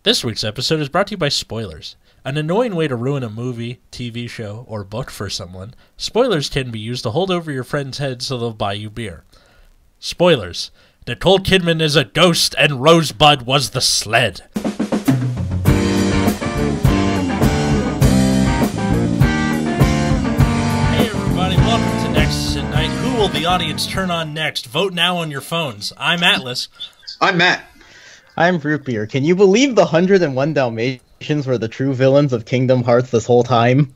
This week's episode is brought to you by spoilers. An annoying way to ruin a movie, TV show, or book for someone, spoilers can be used to hold over your friend's head so they'll buy you beer. Spoilers. Nicole Kidman is a ghost and Rosebud was the sled. Hey everybody, welcome to Nexus at Night. Who will the audience turn on next? Vote now on your phones. I'm Atlas. I'm Matt. I'm Root Beer. Can you believe the 101 Dalmatians were the true villains of Kingdom Hearts this whole time?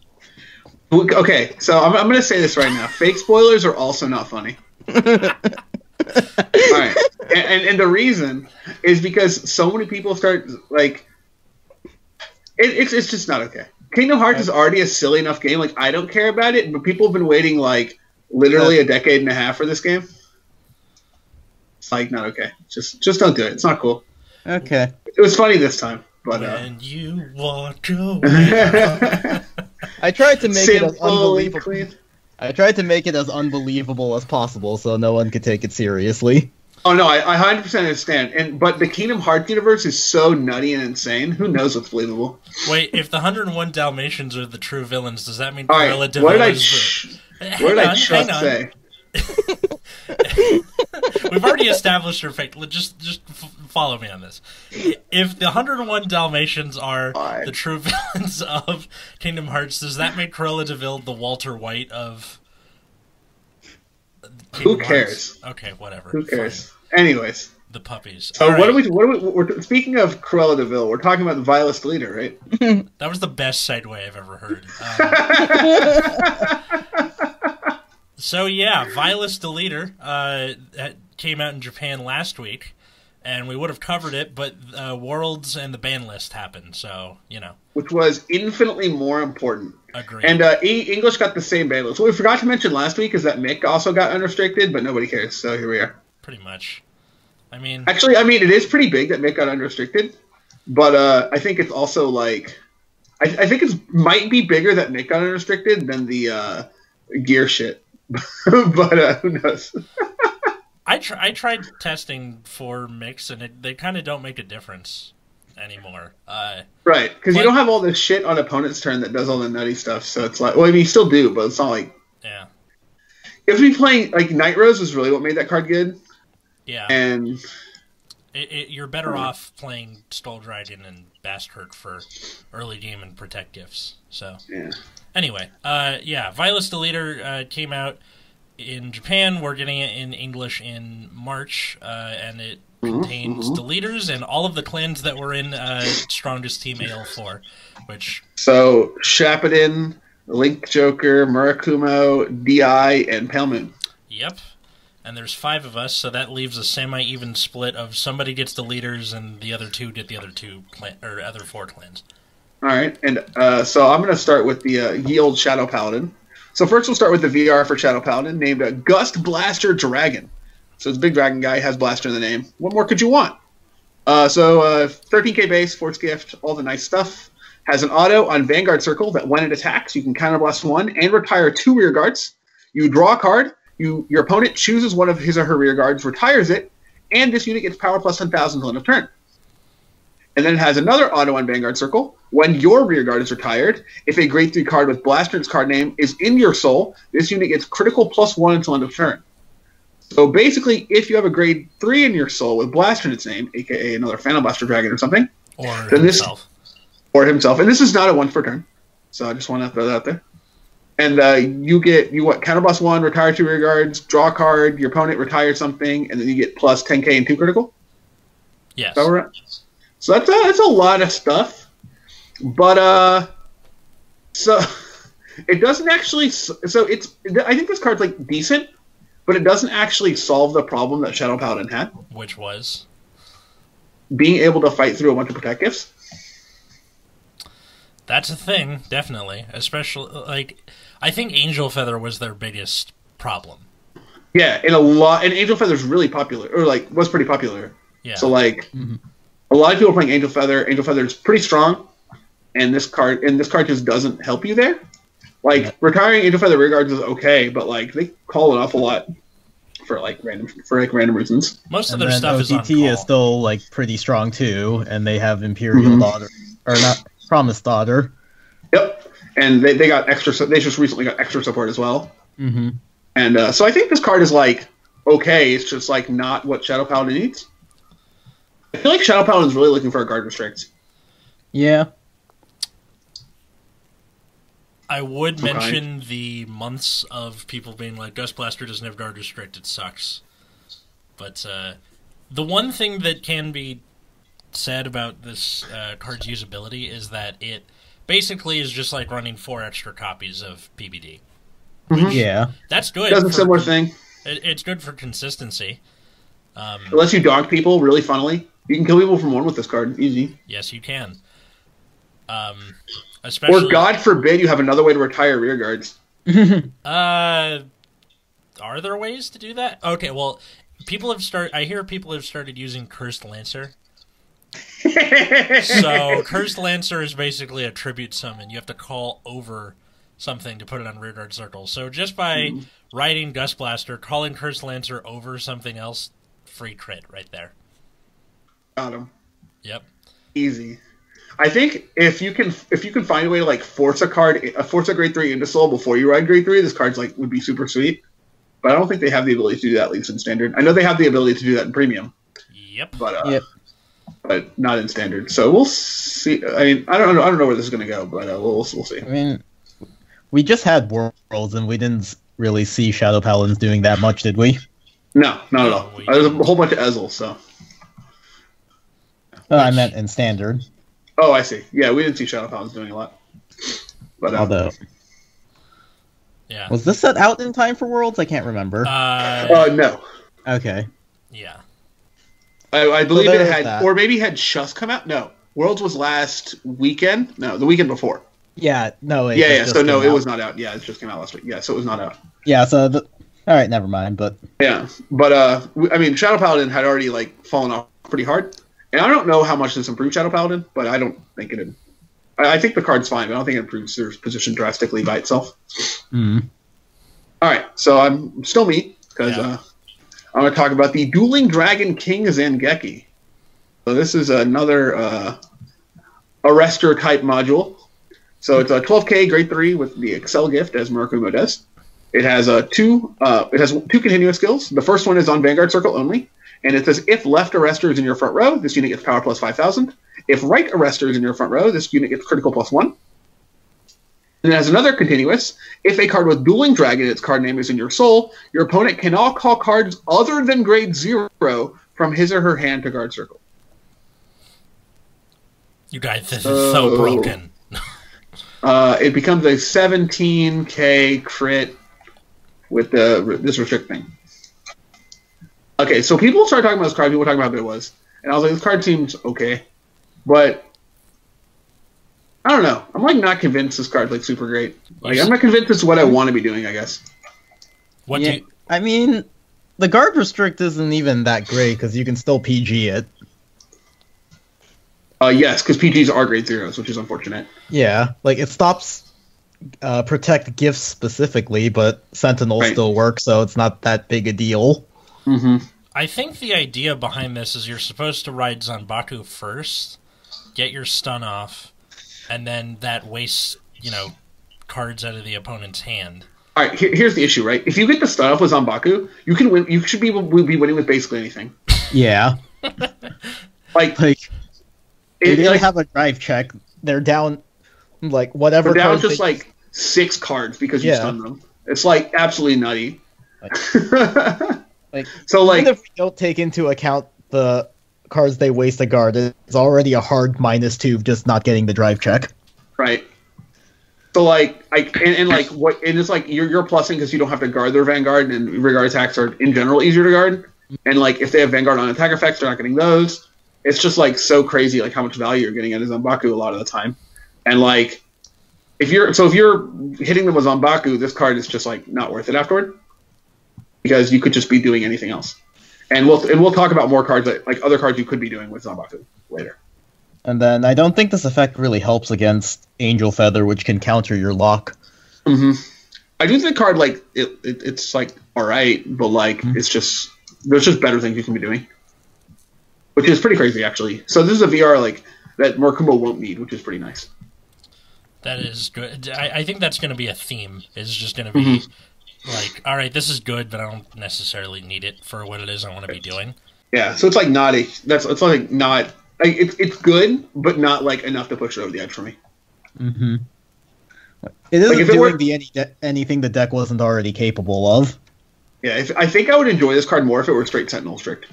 Okay, so I'm going to say this right now. Fake spoilers are also not funny. All right. And the reason is because so many people start, like... It's just not okay. Kingdom Hearts is already a silly enough game. Like, I don't care about it, but people have been waiting, like, literally a decade and a half for this game. It's, like, not okay. Just don't do it. It's not cool. Okay. It was funny this time, but when you walk away. I tried to make it as unbelievable. Clean. I tried to make it as unbelievable as possible, so no one could take it seriously. Oh no, I 100% understand. But the Kingdom Hearts universe is so nutty and insane. Who knows what's believable? Wait, if the 101 Dalmatians are the true villains, does that mean All right, Cruella de what did I Vil just say? We've already established your fake. Just follow me on this. If the 101 Dalmatians are the true villains of Kingdom Hearts, does that make Cruella de Vil the Walter White of Who cares? Hearts? Okay, whatever. Who cares? Fine. Anyways. The puppies. So right. we're speaking of Cruella de Vil, we're talking about the Vilest Deletor, right? That was the best segue I've ever heard. So yeah, Vilest Deletor that came out in Japan last week, and we would have covered it, but Worlds and the ban list happened, so, you know. Which was infinitely more important. Agreed. And English got the same ban list. What we forgot to mention last week is that Mick also got unrestricted, but nobody cares, so here we are. Pretty much. Actually, it is pretty big that Mick got unrestricted, but I think it's also, like... I think it might be bigger that Mick got unrestricted than the gear shit. But who knows? I tried testing for Mix, and they kind of don't make a difference anymore. Right, because you don't have all this shit on opponent's turn that does all the nutty stuff, so it's like... Well, I mean, you still do, but it's not like... Yeah. You have to be playing... Like, Night Rose was really what made that card good. Yeah. And... You're better off playing Stole Dragon and Basthurt for early game and protect gifts. So... Yeah. Anyway, Vilest Deletor came out in Japan. We're getting it in English in March, and it contains Deletors and all of the clans that were in Strongest Team AL4, which... So, Shapadin, Link Joker, Murakumo, DI, and Palemoon. Yep. And there's 5 of us, so that leaves a semi-even split of somebody gets Deletors and the other 2 get the other 4 clans. All right, and so I'm going to start with the ye old Shadow Paladin. So first we'll start with the VR for Shadow Paladin, named Gust Blaster Dragon. So it's a big dragon guy, has Blaster in the name. What more could you want? 13k base, Force Gift, all the nice stuff. Has an auto on Vanguard Circle that when it attacks, you can counterblast 1 and retire 2 rear guards. You draw a card, your opponent chooses one of his or her rear guards, retires it, and this unit gets power plus 10,000 till end of turn. And then it has another auto on Vanguard Circle. When your rear guard is retired, if a grade 3 card with Blaster in its card name is in your soul, this unit gets critical +1 until end of turn. So basically, if you have a grade 3 in your soul with Blaster in its name, aka another Phantom Blaster Dragon or something, or himself. And this is not a 1 per turn. So I just want to throw that out there. And you counterblast 1, retire 2 rear guards, draw a card, your opponent retires something, and then you get plus 10k and 2 critical. Yes. So that's a lot of stuff. But so it doesn't actually. I think this card's like decent, but it doesn't actually solve the problem that Shadow Paladin had, which was being able to fight through a bunch of protect gifts. That's a thing, definitely. Especially I think Angel Feather was their biggest problem. Yeah, and Angel Feather's really popular, or was pretty popular. Yeah. So a lot of people are playing Angel Feather. Angel Feather is pretty strong. And this card just doesn't help you there. Retiring Angel Feather rear guards is okay, but they call an awful lot for random reasons. Most of And their then stuff is on OTT call. is still like pretty strong too, and they have Imperial Daughter or not Promised Daughter. Yep, and they got extra. They just recently got extra support as well. Mm-hmm. And so I think this card is like okay. It's just like not what Shadow Paladin needs. I feel like Shadow Paladin is really looking for a guard restrict. Yeah. I would mention the months of people being like, Dust Blaster doesn't have guard restrict, it sucks. But the one thing that can be said about this card's usability is that it basically is just like running 4 extra copies of PBD. Yeah. That's good. It does a similar thing. It's good for consistency. It lets you dog people really funnily. You can kill people from 1 with this card, easy. Yes, you can. Especially, or God forbid you have another way to retire rear guards. Are there ways to do that? Okay, well, I hear people have started using Cursed Lancer. So Cursed Lancer is basically a tribute summon. You have to call over something to put it on rearguard circle. So just by riding Gust Blaster, calling Cursed Lancer over something else, free crit right there. Got him. Yep. Easy. I think if you can find a way to like force a grade 3 into soul before you ride grade 3, this card's like would be super sweet. But I don't think they have the ability to do that at least in standard. I know they have the ability to do that in premium. Yep. But not in standard. So we'll see. I mean, I don't know where this is going to go, but we'll see. I mean, we just had Worlds, and we didn't really see Shadow Paladins doing that much, did we? No, not at all. There's a whole bunch of Ezel, so. I meant in standard. Oh, I see. Yeah, we didn't see Shadow Paladins doing a lot. But although, yeah, was this set out in time for Worlds? I can't remember. No. Okay. Yeah. I believe So it there's had, that. or maybe it had just come out. No, Worlds was last weekend. No, the weekend before. Yeah. No. Yeah. So no, it was not out. Yeah, it just came out last week. Yeah, so it was not out. Yeah. So all right, never mind. But yeah, but I mean, Shadow Paladin had already like fallen off pretty hard, and I don't know how much this improved Shadow Paladin, but I don't think it. I think the card's fine, but I don't think it improves their position drastically by itself. Mm. All right, so I'm still me because I'm going to talk about the Dueling Dragon King Zangeki. So this is another Arrestor type module. So it's a 12k grade 3 with the Excel gift as Murakumo does. It has two continuous skills. The first one is on Vanguard Circle only, and it says if left Arrestor is in your front row, this unit gets power plus 5,000. If right Arrestor is in your front row, this unit gets critical plus 1. And it has another continuous. If a card with Dueling Dragon, its card name is in your soul, your opponent cannot call cards other than grade 0 from his or her hand to guard circle. You guys, this is so broken. It becomes a 17k crit with this restrict thing. Okay, so people started talking about this card. People were talking about how good it was. And I was like, this card seems okay. But I don't know. I'm like not convinced this card's like super great. Like I'm not convinced it's what I want to be doing, I guess. I mean, the guard restrict isn't even that great because you can still PG it. Yes, because PGs are grade 0s, which is unfortunate. Yeah, like it stops protect gifts specifically, but Sentinel still works, so it's not that big a deal. Mm-hmm. I think the idea behind this is you're supposed to ride Zanbaku first, get your stun off, and then that wastes, cards out of the opponent's hand. All right, here's the issue, right? If you get the stun off with Zanbaku, you can win. You should be winning with basically anything. Yeah. like they don't have a drive check. They're down, like whatever. They're down just like 6 cards because you stun them. It's like absolutely nutty. Even if we don't take into account the cards they waste a guard, it's already a hard -2 just not getting the drive check. Right. So and it's like you're plussing because you don't have to guard their Vanguard, and Vanguard attacks are in general easier to guard. And like if they have Vanguard on attack effects, they're not getting those. It's just like so crazy like how much value you're getting out of Zanbaku a lot of the time. And like if you're hitting them with Zanbaku, this card is just like not worth it afterward. Because you could just be doing anything else. And we'll talk about more cards like other cards you could be doing with Zanbaku later. And then I don't think this effect really helps against Angel Feather, which can counter your lock. Mm-hmm. I do think the card it's like all right, but like it's just there's just better things you can be doing, which is pretty crazy actually. So this is a VR like that Morkumbo won't need, which is pretty nice. That is good. I think that's going to be a theme. It's just going to be like, all right, this is good, but I don't necessarily need it for what it is I want to be doing. Yeah, so it's like not a it's like not like it's good, but not like enough to push it over the edge for me. Mm-hmm. It isn't doing anything the deck wasn't already capable of. Yeah, I think I would enjoy this card more if it were straight Sentinel strict.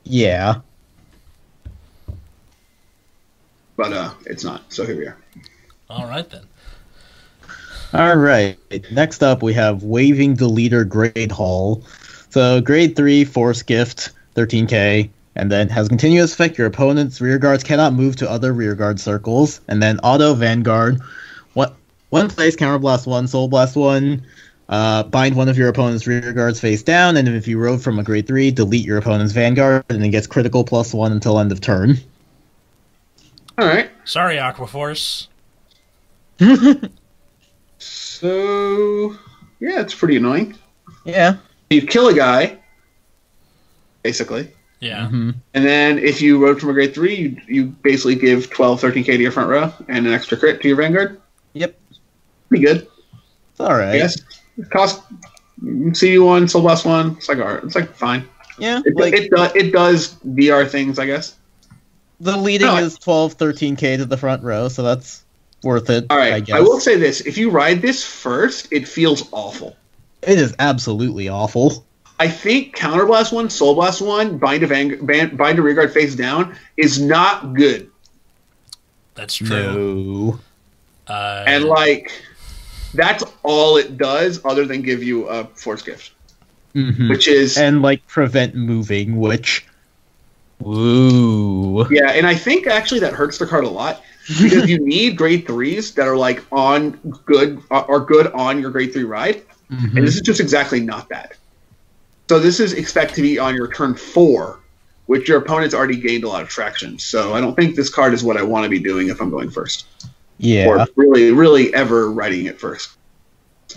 Yeah. But it's not, so here we are. All right, then. All right. Next up, we have Waving Deletor Grade Hall. So, Grade 3, Force Gift, 13k, and then has continuous effect. Your opponent's rear guards cannot move to other rear guard circles. And then Auto Vanguard. One place, Counterblast 1, Soul Blast 1. Bind one of your opponent's rear guards face down, and if you rode from a Grade 3, delete your opponent's Vanguard, and it gets critical +1 until end of turn. Alright. Sorry, Aquaforce. So, yeah, it's pretty annoying. Yeah. You kill a guy, basically. Yeah. Mm-hmm. And then if you rode from a Grade 3, you basically give 12, 13k to your front row, and an extra crit to your Vanguard. Yep. Pretty good. It's alright. Yes. It costs CU1, Soul Blast 1. It's like fine. Yeah. It does VR things, I guess. The leading is 12, 13k to the front row, so that's worth it. All right. I guess. I will say this: if you ride this first, it feels awful. It is absolutely awful. I think Counterblast 1, Soul Blast 1, Bind a Rearguard face down is not good. That's true. No. And like, that's all it does, other than give you a Force Gift, which is and like prevent moving, which. Ooh. Yeah, and I think actually that hurts the card a lot because you need Grade 3s that are like on good on your Grade 3 ride, and this is just exactly not that. So this is expect to be on your turn 4, which your opponent's already gained a lot of traction. So I don't think this card is what I want to be doing if I'm going first. Yeah. Or really, really ever riding it first.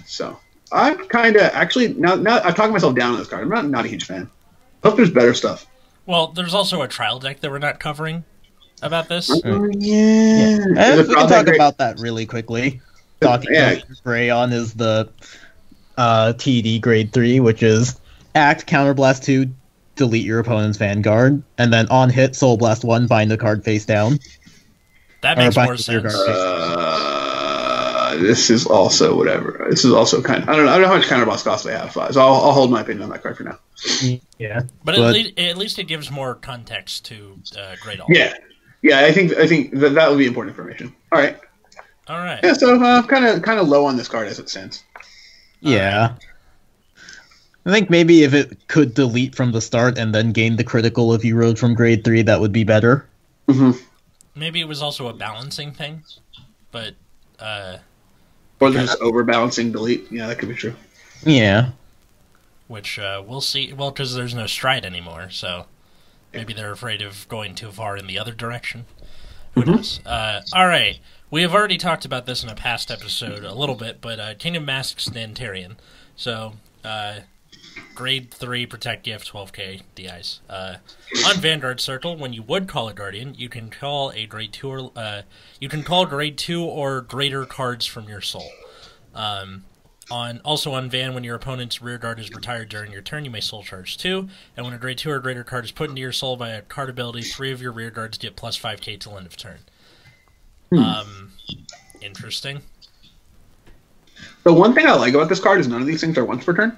So I'm kind of actually now I've talked myself down on this card. I'm not a huge fan. I hope there's better stuff. Well, there's also a trial deck that we're not covering about this. Yeah. We can talk about that really quickly. Rayon is the TD Grade 3, which is act, Counterblast 2, delete your opponent's Vanguard, and then on hit, Soul Blast 1, bind the card face down. That makes more sense. This is also whatever. This is also kind of... I don't know how much Counterblast cost they have, so I'll hold my opinion on that card for now. Yeah. But at least it gives more context to Great All. Yeah. Yeah, I think that would be important information. All right. Yeah, so kind of low on this card as it stands. Yeah. Right. I think maybe if it could delete from the start and then gain the critical if you rode from Grade 3, that would be better. Maybe it was also a balancing thing, but... or just overbalancing delete. Yeah, that could be true. Yeah. Which we'll see. Well, because there's no stride anymore, so maybe they're afraid of going too far in the other direction. Who knows? All right. We have already talked about this in a past episode a little bit, but Kingdom Masks Nantarian. So, Grade 3 Protect Gift 12k DIs. On Vanguard Circle, when you would call a Guardian, you can call a Grade 2 or Grade 2 or greater cards from your soul. Also on Van, when your opponent's rear guard is retired during your turn, you may soul charge 2, and when a Grade 2 or greater card is put into your soul by a card ability, 3 of your rear guards get plus 5k till end of turn. Interesting. The one thing I like about this card is none of these things are once per turn.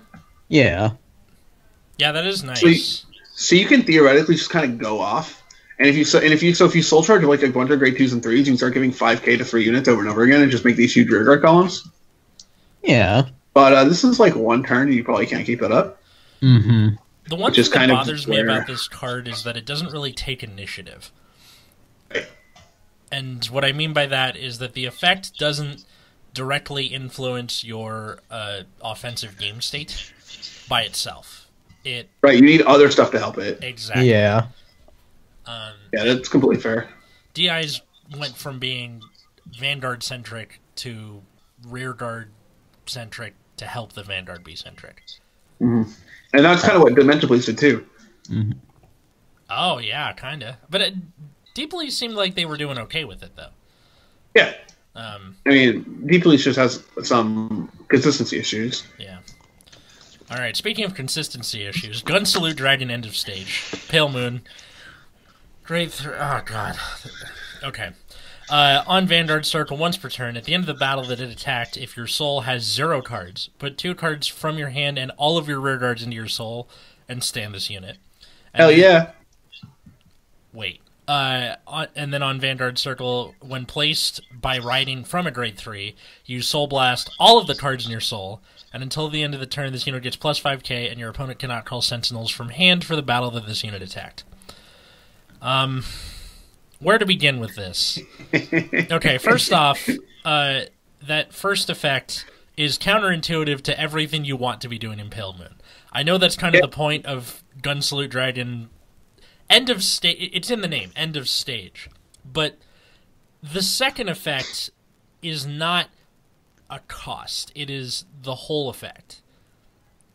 Yeah. Yeah, that is nice. So you can theoretically just kind of go off, and if you soul charge like a bunch of Grade 2s and 3s, you can start giving 5k to 3 units over and over again, and just make these huge rear guard columns. Yeah. But this is like one turn, and you probably can't keep it up. The one thing that bothers me about this card is that it doesn't really take initiative. Right. And what I mean by that is that the effect doesn't directly influence your offensive game state by itself. Right, you need other stuff to help it. Exactly. Yeah. Yeah, that's completely fair. DIs went from being Vanguard-centric to rearguard-centric to help the Vanguard be centric. And that's kind of what Dimension Police did too. Oh yeah, kind of. But Deep Police seemed like they were doing okay with it though. Yeah. I mean, Deep Police just has some consistency issues. Yeah. All right. Speaking of consistency issues, Gun Salute Dragon End of Stage, Pale Moon, oh god. Okay. On Vanguard Circle, once per turn, at the end of the battle that it attacked, if your soul has 0 cards, put 2 cards from your hand and all of your rear guards into your soul, and stand this unit. And Hell yeah! Wait. And then on Vanguard Circle, when placed by riding from a grade 3, you Soul Blast all of the cards in your soul, and until the end of the turn, this unit gets plus 5k, and your opponent cannot call Sentinels from hand for the battle that this unit attacked. Where to begin with this? Okay, first off, that first effect is counterintuitive to everything you want to be doing in Pale Moon. I know that's kind of the point of Gun Salute Dragon End of Stage. It's in the name, End of Stage. But the second effect is not a cost. It is the whole effect.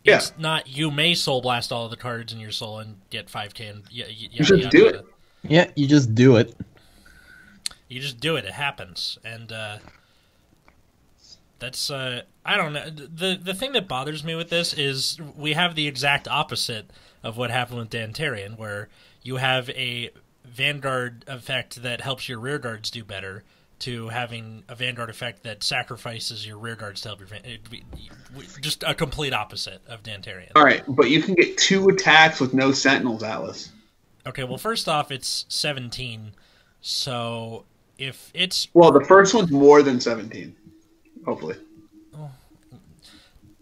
It's not, you may Soul Blast all of the cards in your soul and get 5k and you should do it. Yeah, you just do it. You just do it. It happens. And that's, I don't know. The thing that bothers me with this is we have the exact opposite of what happened with Dantarian, where you have a Vanguard effect that helps your rear guards do better, to having a Vanguard effect that sacrifices your rear guards to help your just a complete opposite of Dantarian. All right, but you can get 2 attacks with no Sentinels, Atlas. Okay, well, first off, it's 17, so if it's... Well, the first one's more than 17, hopefully.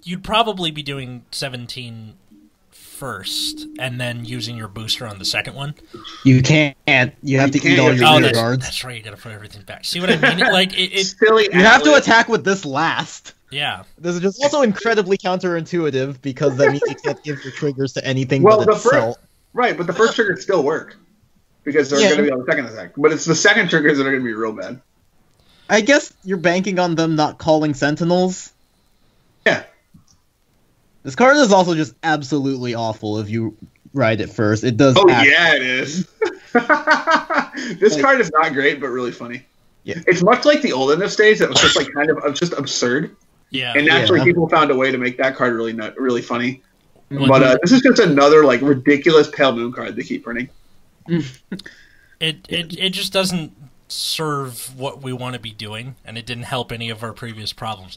You'd probably be doing 17 first, and then using your booster on the second one. You can't. You have to eat all your rear guards. That's right, you gotta put everything back. See what I mean? Like, it's silly. You have to attack with this last. Yeah. This is just also incredibly counterintuitive, because that means you can't give your triggers to anything but itself. Right, but the first triggers still work, because they're going to be on the second attack. But it's the second triggers that are going to be real bad. I guess you're banking on them not calling Sentinels. Yeah. This card is also just absolutely awful if you ride it first. It does. Oh yeah, it is. This card is not great, but really funny. Yeah. It's much like the old End of Stage that was just like kind of just absurd. Yeah. And naturally, people found a way to make that card really funny. But this is just another like ridiculous Pale Moon card they keep printing. It just doesn't serve what we want to be doing, and it didn't help any of our previous problems.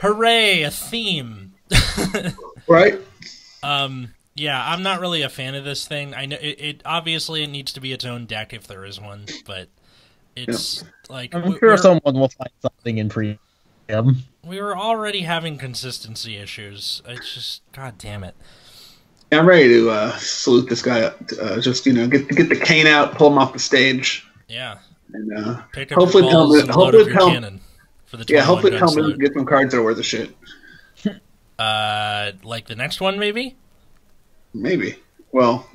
Hooray, a theme! Right? Yeah, I'm not really a fan of this thing. I know it obviously it needs to be its own deck if there is one, but it's like I'm sure someone will find something in pre. We were already having consistency issues. It's just, god damn it. Yeah, I'm ready to salute this guy up. Just get the cane out, pull him off the stage. Yeah. And pick up hopefully your balls and load up your cannon for the 21 hopefully gun Pale salute. Moon get some cards that are worth a shit. Like the next one, maybe? Maybe. Well,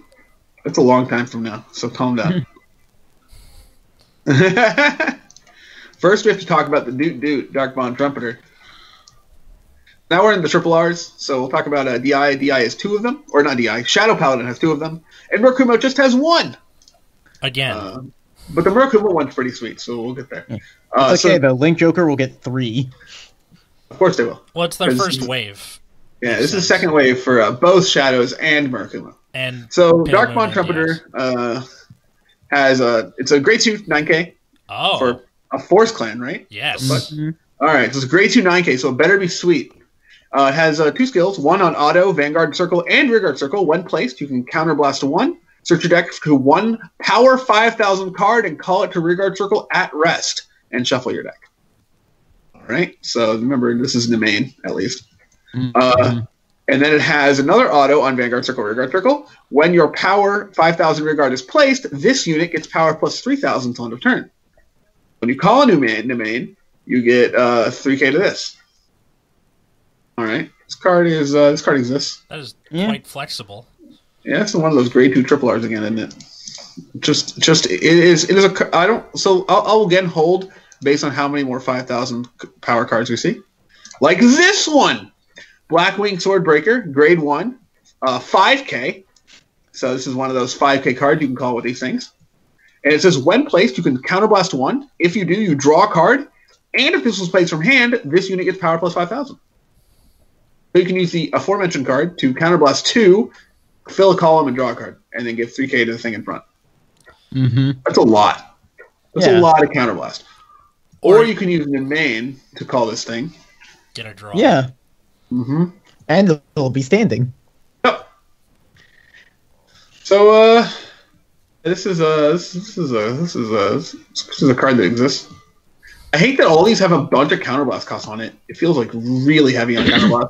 it's a long time from now, so calm down. First, we have to talk about the Doot Dark Bond Trumpeter. Now we're in the triple R's, so we'll talk about DI. DI has 2 of them. Or not DI. Shadow Paladin has 2 of them. And Murakumo just has 1. Again. But the Murakumo one's pretty sweet, so we'll get there. It's okay, the Link Joker will get 3. Of course they will. Well, it's their first wave. Yeah, this is the second wave for both Shadows and Murakumo. And so Dark Bond Trumpeter has it's a grade 2 9k for a Force Clan, right? Yes. All right, so it's a grade 2 9k, so it better be sweet. It has 2 skills, 1 on auto, Vanguard Circle, and Rearguard Circle. When placed, you can counterblast 1, search your deck to 1 power 5,000 card, and call it to Rearguard Circle at rest, and shuffle your deck. All right, so remember, this is the main, at least. And then it has another auto on Vanguard Circle, Rearguard Circle. When your power 5,000 Rearguard is placed, this unit gets power plus 3,000 until end of turn. When you call a new main, you get 3k to this. All right, this card exists. That is quite flexible. Yeah, it's one of those grade 2 triple R's again, isn't it? Just it is a. I don't. So I'll again hold based on how many more 5,000 power cards we see, like this one. Blackwing Swordbreaker, grade 1, 5K. So this is one of those 5K cards you can call with these things. And it says, when placed, you can counterblast 1. If you do, you draw a card. And if this was placed from hand, this unit gets power plus 5,000. So you can use the aforementioned card to counterblast 2, fill a column, and draw a card. And then give 3K to the thing in front. That's a lot. That's a lot of counterblast. Or you can use it in main to call this thing. Get a draw. Yeah. And it'll be standing. Yep. So this is a card that exists. I hate that all these have a bunch of counterblast costs on it. It feels like really heavy on counterblast.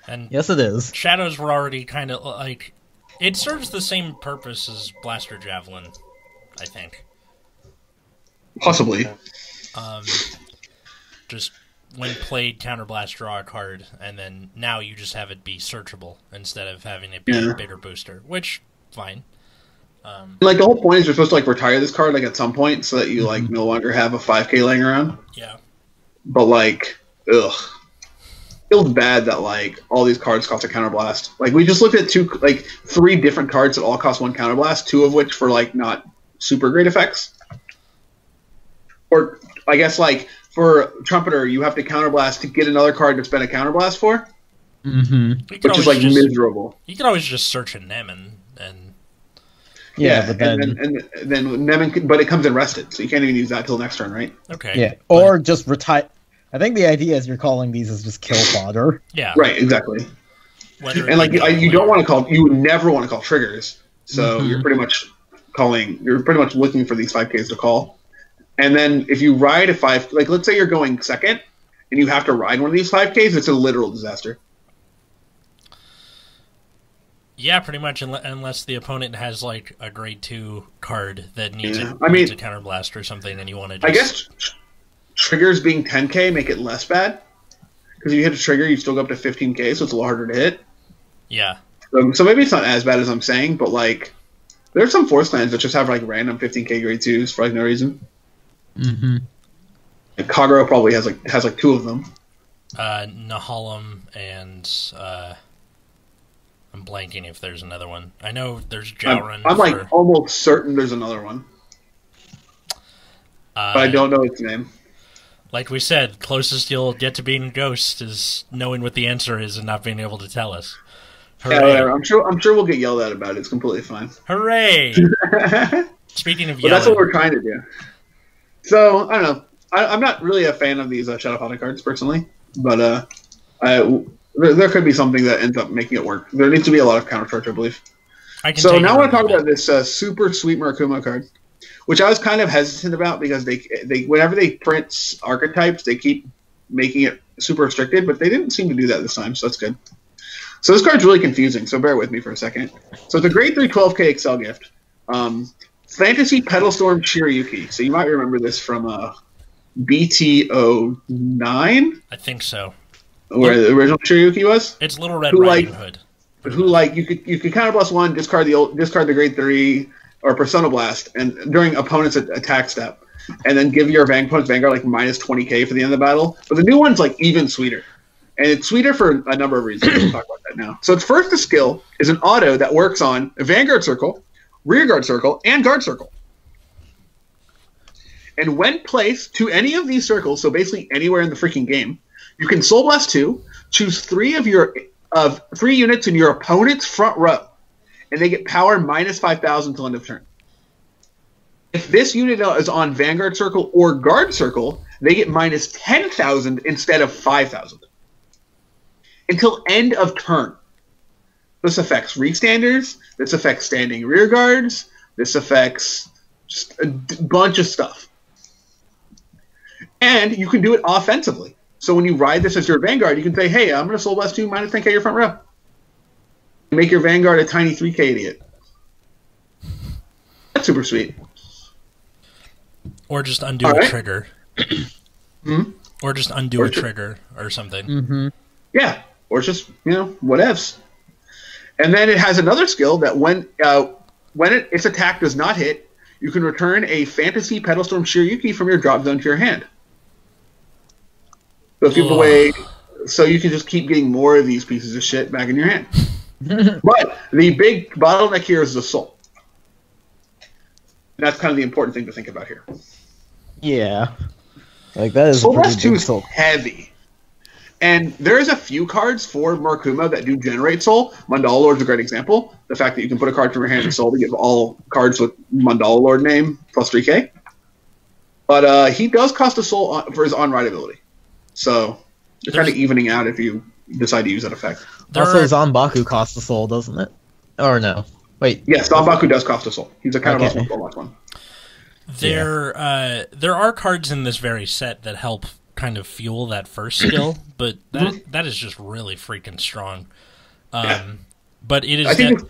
And yes, it is. Shadows were already kind of like, it serves the same purpose as Blaster Javelin, I think. Possibly. Just when played, counterblast, draw a card, and then now you just have it be searchable instead of having it be a bigger booster, which fine. Like the whole point is you're supposed to like retire this card like at some point so that you like no longer have a 5K laying around. Yeah. But like, ugh. Feels bad that like all these cards cost a counterblast. Like we just looked at 3 different cards that all cost 1 counterblast, 2 of which for like not super great effects. Or I guess like for Trumpeter, you have to counterblast to get another card to spend a counterblast for, which is like miserable. You can always just search a Nemen and but then Nemen, but it comes in rested, so you can't even use that till next turn, right? Okay. Yeah, or just retire. I think the idea is you're calling these as just kill fodder. Yeah. Right. Exactly. And like you don't want to call. You would never want to call triggers. So you're pretty much calling. You're pretty much looking for these 5Ks to call. And then if you ride a 5, like let's say you're going second, and you have to ride one of these 5Ks, it's a literal disaster. Yeah, pretty much, unless the opponent has like a grade 2 card that needs a counterblast or something, and you want to. I guess triggers being 10K make it less bad because you hit a trigger, you still go up to 15K, so it's a lot harder to hit. Yeah. So maybe it's not as bad as I'm saying, but like there's some force lands that just have like random 15K grade 2s for like no reason. Like Kagura probably has like 2 of them. Nahalem and I'm blanking if there's another one. I know there's Jowrin. I'm like almost certain there's another one, but I don't know its name. Like we said, closest you'll get to being Ghost is knowing what the answer is and not being able to tell us. Hooray. Yeah, I'm sure we'll get yelled at about it. It's completely fine. Hooray! Speaking of yelling, that's what we're trying to do. So I don't know. I'm not really a fan of these Shadow Fodder cards personally, but there could be something that ends up making it work. There needs to be a lot of counter charge, I believe. So now I want to talk about this super sweet Murakumo card, which I was kind of hesitant about because they whenever they print archetypes, they keep making it super restricted, but they didn't seem to do that this time, so that's good. So this card's really confusing, so bear with me for a second. So it's a grade 3 12K Excel gift. Fantasy Petalstorm Shiryuki. So you might remember this from BT09? I think so. Where the original Shiryuki was? It's Little Red Riding Hood. Who like you could counterblast 1, discard the grade 3 or Persona Blast, and during opponent's attack step, and then give your opponent's Vanguard like minus 20K for the end of the battle. But the new one's like even sweeter, and it's sweeter for a number of reasons. We'll talk about that now. So its first skill is an auto that works on a Vanguard Circle, Rearguard Circle, and Guard Circle. And when placed to any of these circles, so basically anywhere in the freaking game, you can Soul Blast 2, choose 3 of 3 units in your opponent's front row, and they get power minus 5,000 till end of turn. If this unit is on Vanguard Circle or Guard Circle, they get minus 10,000 instead of 5,000 until end of turn. This affects Restanders. This affects Standing Rear Guards. This affects just a bunch of stuff. And you can do it offensively. So when you ride this as your Vanguard, you can say, hey, I'm going to Soul Blast 2 minus 10K your front row. Make your Vanguard a tiny 3K idiot. That's super sweet. Or just undo a trigger. Or just undo a trigger or something. Yeah, or just, whatevs. And then it has another skill that when its attack does not hit, you can return a Fantasy Petalstorm Shiryuki from your drop zone to your hand. So if you have away so you can just keep getting more of these pieces of shit back in your hand. But the big bottleneck here is the soul. And that's kind of the important thing to think about here. Yeah. Like, that is Soul a pretty Blast 2 big is soul. heavy. And there's a few cards for Markuma that do generate soul. Mandala Lord's a great example. The fact that you can put a card from your hand to soul to give all cards with Mandala Lord name plus 3k. But he does cost a soul for his on-ride ability. So you're kind of evening out if you decide to use that effect. Also, Zanbaku costs a soul, doesn't it? Or no? Wait. Yes, Zanbaku does cost a soul. He's a kind Okay. of a last one. There are cards in this very set that help kind of fuel that first skill, but that is just really freaking strong. But it is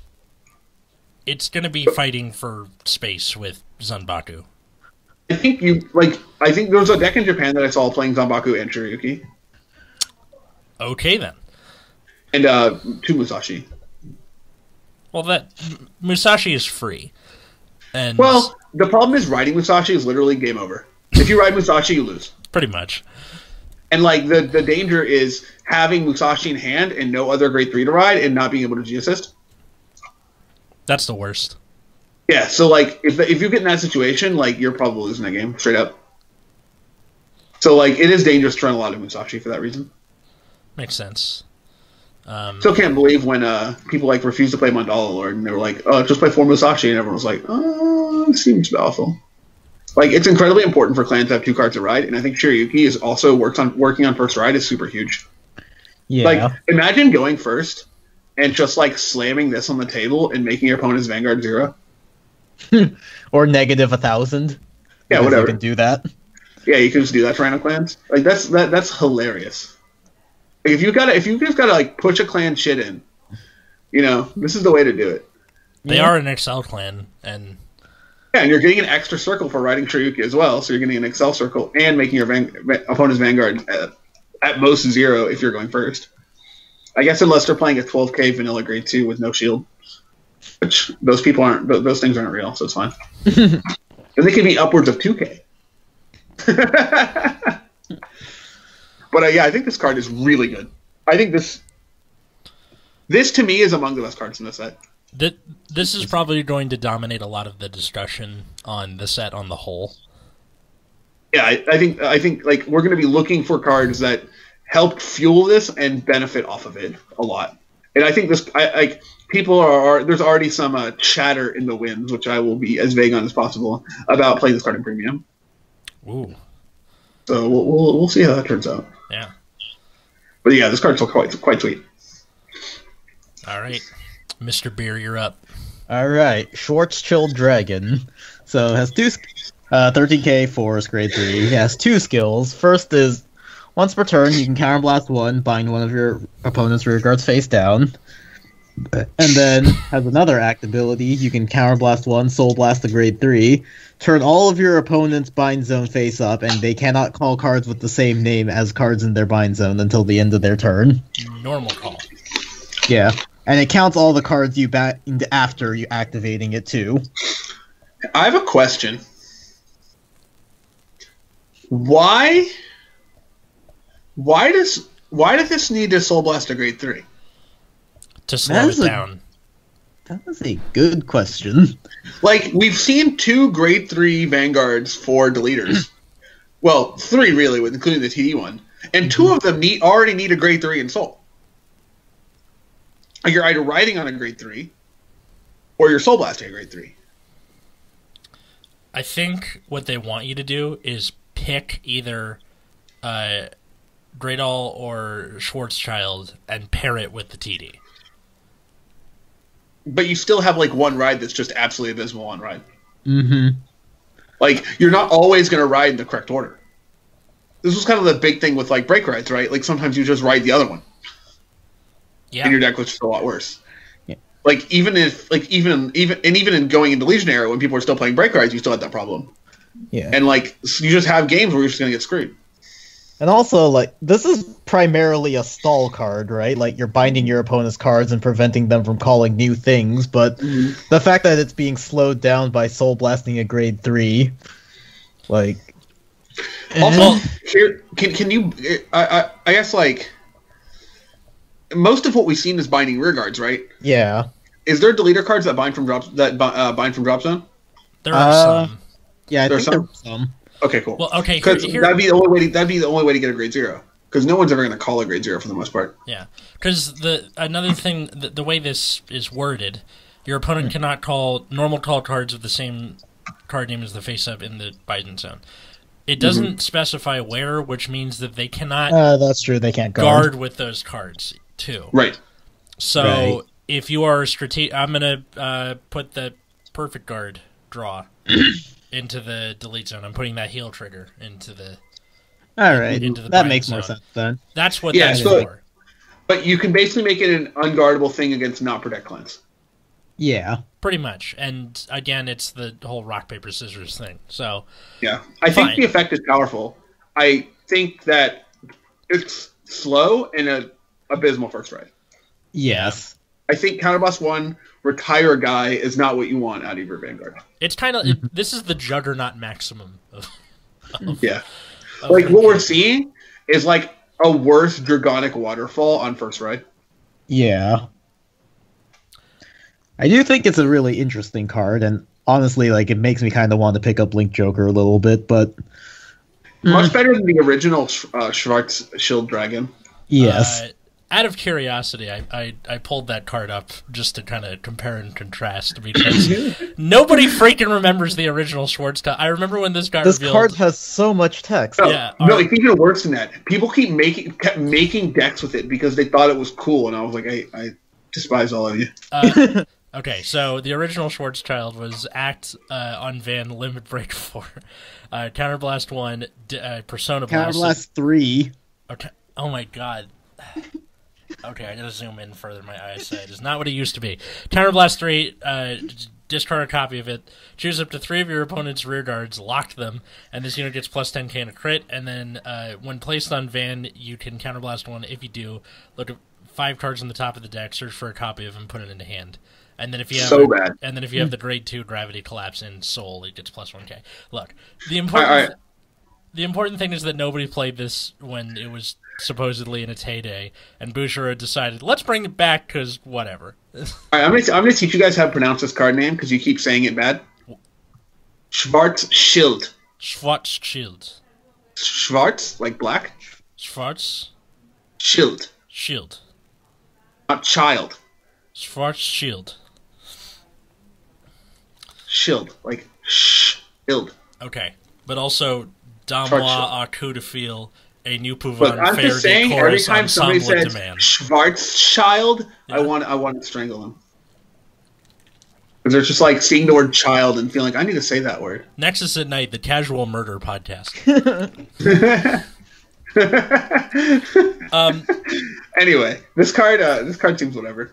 it's going to be fighting for space with Zanbaku. I think there was a deck in Japan that I saw playing Zanbaku and Shiryuki. Okay then. And two Musashi. Well, that Musashi is free. And well, the problem is riding Musashi is literally game over. If you ride Musashi, you lose. Pretty much. And like the danger is having Musashi in hand and no other grade 3 to ride and not being able to G-assist. That's the worst. Yeah, so like if you get in that situation, like you're probably losing that game straight up. So like it is dangerous to run a lot of Musashi for that reason. Makes sense. Still can't believe when people like refused to play Mandala Lord and they were like, "Oh, just play 4 Musashi," and everyone was like, "Oh, it seems doubtful." Like it's incredibly important for clans to have 2 cards to ride, and I think Shiryuki is also working on first ride is super huge. Yeah. Like imagine going first and just like slamming this on the table and making your opponent's Vanguard 0. Or negative 1,000. Yeah, whatever. You can do that. Yeah, you can just do that for random clans. Like that's hilarious. Like if you just gotta like push a clan shit in, this is the way to do it. They are an XL clan, and yeah, and you're getting an extra circle for riding Shiryuki as well, so you're getting an Excel circle and making your opponent's Vanguard at most 0 if you're going first. I guess unless they're playing a 12k vanilla grade 2 with no shield, which those things aren't real, so it's fine. And they can be upwards of 2k. But yeah, I think this card is really good. I think this to me is among the best cards in the set. This is probably going to dominate a lot of the discussion on the set on the whole. Yeah, I think like we're going to be looking for cards that help fuel this and benefit off of it a lot. And I think people are there's already some chatter in the winds, which I will be as vague on as possible about playing this card in premium. Ooh. So we'll see how that turns out. Yeah. But yeah, this card's quite sweet. All right, Mr. Beer, you're up. All right, Schwarzschild Dragon. So it has 13k force grade 3. He has 2 skills. First is once per turn you can counterblast 1, bind one of your opponent's rear guards face down. And then has another act ability. You can counterblast 1, soul blast a grade 3. Turn all of your opponent's bind zone face up, and they cannot call cards with the same name as cards in their bind zone until the end of their turn. Normal call. Yeah. And it counts all the cards you bind after you activating it too. I have a question. Why does this need to soul blast a grade 3? To slow it down. That is a good question. Like, we've seen 2 grade 3 Vanguards for Deletors. Well, 3 really, including the TD one. And 2 of them already need a grade 3 in soul. Like, you're either riding on a grade 3, or you're soul blasting a grade 3. I think what they want you to do is pick either Greydall or Schwarzschild and pair it with the TD. But you still have, like, one ride that's just absolutely abysmal on ride. Mm-hmm. Like, you're not always going to ride in the correct order. This was kind of the big thing with, like, break rides, right? Like, sometimes you just ride the other one. Yeah. And your deck was just a lot worse. Yeah. Like, even in going into Legionnaire, when people are still playing break rides, you still had that problem. Yeah. And, like, you just have games where you're just going to get screwed. And also, like, this is primarily a stall card, right? Like, you're binding your opponent's cards and preventing them from calling new things, but the fact that it's being slowed down by soul blasting a grade 3, like... Also, here, can you... I guess, like... most of what we've seen is binding rear guards, right? Yeah. Is there deleter cards that bind from drop zone? There are some. Yeah, I There's think there are some. Okay, cool. Well, okay, Because that'd be the only way to get a grade 0. Because no one's ever going to call a grade 0 for the most part. Yeah, because another thing, the way this is worded, your opponent cannot call normal call cards with the same card name as the face-up in the binding zone. It doesn't specify where, which means that they cannot That's true. They can't guard with those cards, too. Right. So, if you are I'm going to put the perfect guard draw into the delete zone. I'm putting that heal trigger into the... All right, into the that bind makes more zone. sense then. That's what Yeah, that's so- for. But you can basically make it an unguardable thing against not protect clans. Yeah. Pretty much. And, again, it's the whole rock, paper, scissors thing. So, Yeah. I think Fine. the effect is powerful. I think that it's slow and an abysmal first ride. Yes. I think Counterblast 1, retire a guy, is not what you want out of your Vanguard. it's kind of... this is the juggernaut maximum of Yeah. of Like, the what we're game. seeing is, like, a worse Dragonic Waterfall on first ride. Yeah. I do think it's a really interesting card, and honestly, like, it makes me kind of want to pick up Link Joker a little bit, but Much better than the original Schwartz Shield Dragon. yes. Out of curiosity, I pulled that card up just to kind of compare and contrast because nobody freaking remembers the original Schwartz. I remember when this got This revealed. card has so much text. No, Yeah, no, it's even worse than that. People kept making decks with it because they thought it was cool, and I was like, I despise all of you. Okay, so the original Schwarzschild was Act on Van Limit Break 4. Counterblast 1, Persona Blast. Counterblast 3. Okay. Oh my god. Okay, I gotta zoom in further. My eyesight is not what it used to be. Counterblast 3, discard a copy of it, choose up to 3 of your opponent's rear guards, lock them, and this unit gets plus 10k in a crit, and then when placed on Van, you can Counterblast 1. If you do, look at 5 cards on the top of the deck, search for a copy of them, put it into hand. And then if you have So bad. And then if you have the grade 2 Gravity Collapse in Soul, it gets plus 1k. Look, the important thing is that nobody played this when it was supposedly in its heyday, and Bushiroad decided, let's bring it back because whatever. All right, I'm gonna teach you guys how to pronounce this card name because you keep saying it bad. Schwarz Schild. Schwarzschild. Schwarz, like black. Schwarz Schild, Shield. not child. Schwarzschild. Shield, like shield. Okay, but also Damois Schwarzschild. à coup de fil, a new But pouvant I'm faire just des saying, every chorus time somebody ensemble says demand. Schwarzschild, Yeah. I want to strangle them. Because they're just like seeing the word child and feeling like, I need to say that word. Nexus at Night, the casual murder podcast. Anyway, this card seems whatever.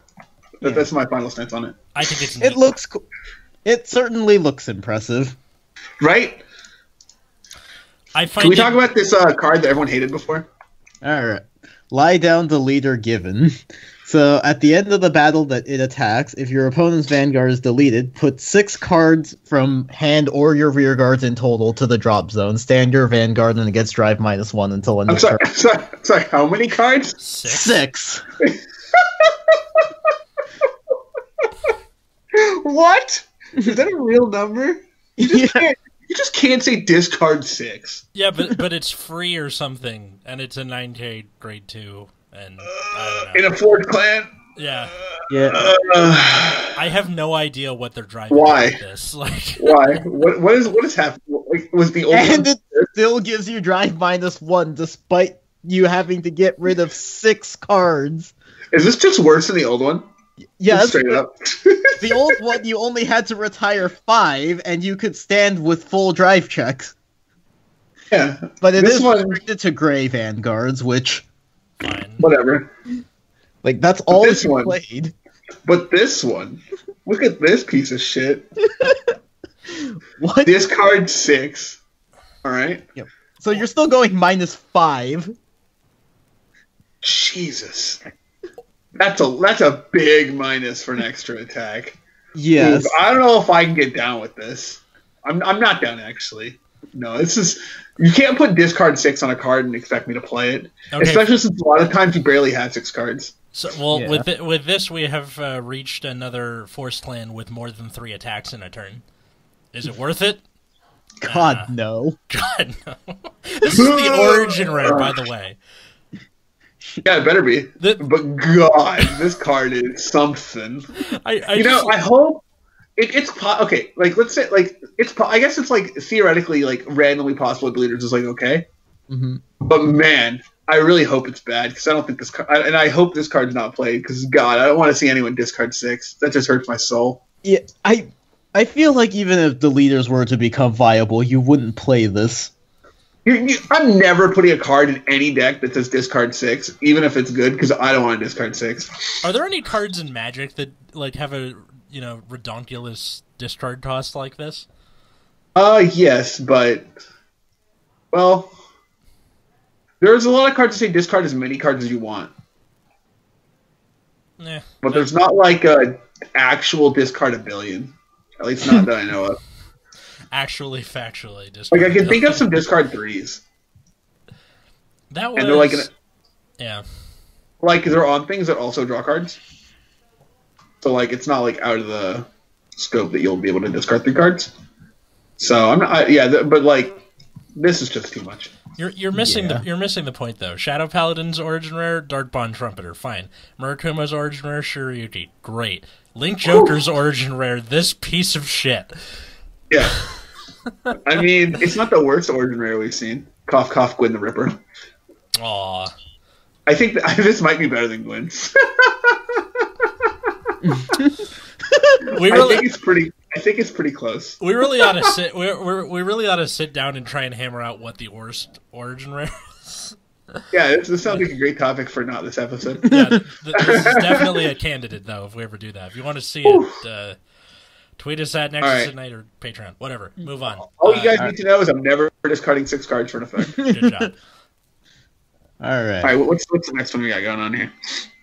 That's my final stance on it. I think it's neat. It looks cool. It certainly looks impressive. Right? I find Can we it- talk about this card that everyone hated before? Alright. Lie down the leader given. So, at the end of the battle that it attacks, if your opponent's vanguard is deleted, put 6 cards from hand or your rear guards in total to the drop zone. Stand your vanguard and it gets drive -1 until end I'm of turn. sorry, how many cards? 6. 6. What? Is that a real number? Yeah. You just can't say discard 6. Yeah, but it's free or something, and it's a 9k grade 2, and I don't know. In a Ford clan? Yeah, Yeah. I have no idea what they're driving Why? with this. Like, Why? What is happening? Like, was the old And one- it still gives you drive -1 despite you having to get rid of 6 cards. Is this just worse than the old one? Yeah, Just straight up. the old one you only had to retire 5 and you could stand with full drive checks. Yeah, But it This is one- restricted to gray vanguards, which, fine. whatever. like, that's all This you one- played. But this one, look at this piece of shit. What? Discard 6. All right. So you're still going -5. Jesus. That's a big minus for an extra attack. Yes. Ooh, I don't know if I can get down with this. I'm not down actually. No, this is you can't put discard 6 on a card and expect me to play it. Okay. Especially since a lot of times you barely have 6 cards. So, well, Yeah. with this, we have reached another forced land with more than 3 attacks in a turn. Is it worth it? God, no. God, no. This is the origin rare, by the way. Yeah, it better be. But God, this card is something. I hope it's okay. Like, let's say, like, I guess it's like theoretically, like, randomly possible Deletors is like okay. Mm-hmm. But man, I really hope it's bad because I don't think this card, and I hope this card's not played because God, I don't want to see anyone discard 6. That just hurts my soul. Yeah, I feel like even if the leaders were to become viable, you wouldn't play this. I'm never putting a card in any deck that says discard 6, even if it's good, because I don't want to discard 6. Are there any cards in Magic that like have a redonkulous discard cost like this? Yes, but well, there's a lot of cards that say discard as many cards as you want. Yeah, but there's not like a actual discard a billion. At least not that I know of. Actually, factually, discard. Like I can think of some discard 3s. That was. And they're like, yeah. Like they're on things that also draw cards. So like it's not like out of the scope that you'll be able to discard 3 cards. So I'm not. But like this is just too much. You're missing the point though. Shadow Paladin's origin rare, Darkbond Trumpeter, fine. Murakumo's origin rare, Shiryuki, great. Link Joker's origin rare, this piece of shit. Yeah. I mean, it's not the worst origin rare we've seen. Cough, cough, Gwyn the Ripper. Aw. I think this might be better than Gwyn's. I think it's pretty close. We really ought to sit. We really ought to sit down and try and hammer out what the worst origin rare is. Yeah, this sounds like a great topic for not this episode. Yeah, this is definitely a candidate though. If we ever do that, if you want to see it, tweet us at Nexus at Night or Patreon, whatever. Move on. All you guys need to know is I'm never discarding 6 cards for an effect. Good job. All right. All right. What's the next one we got going on here?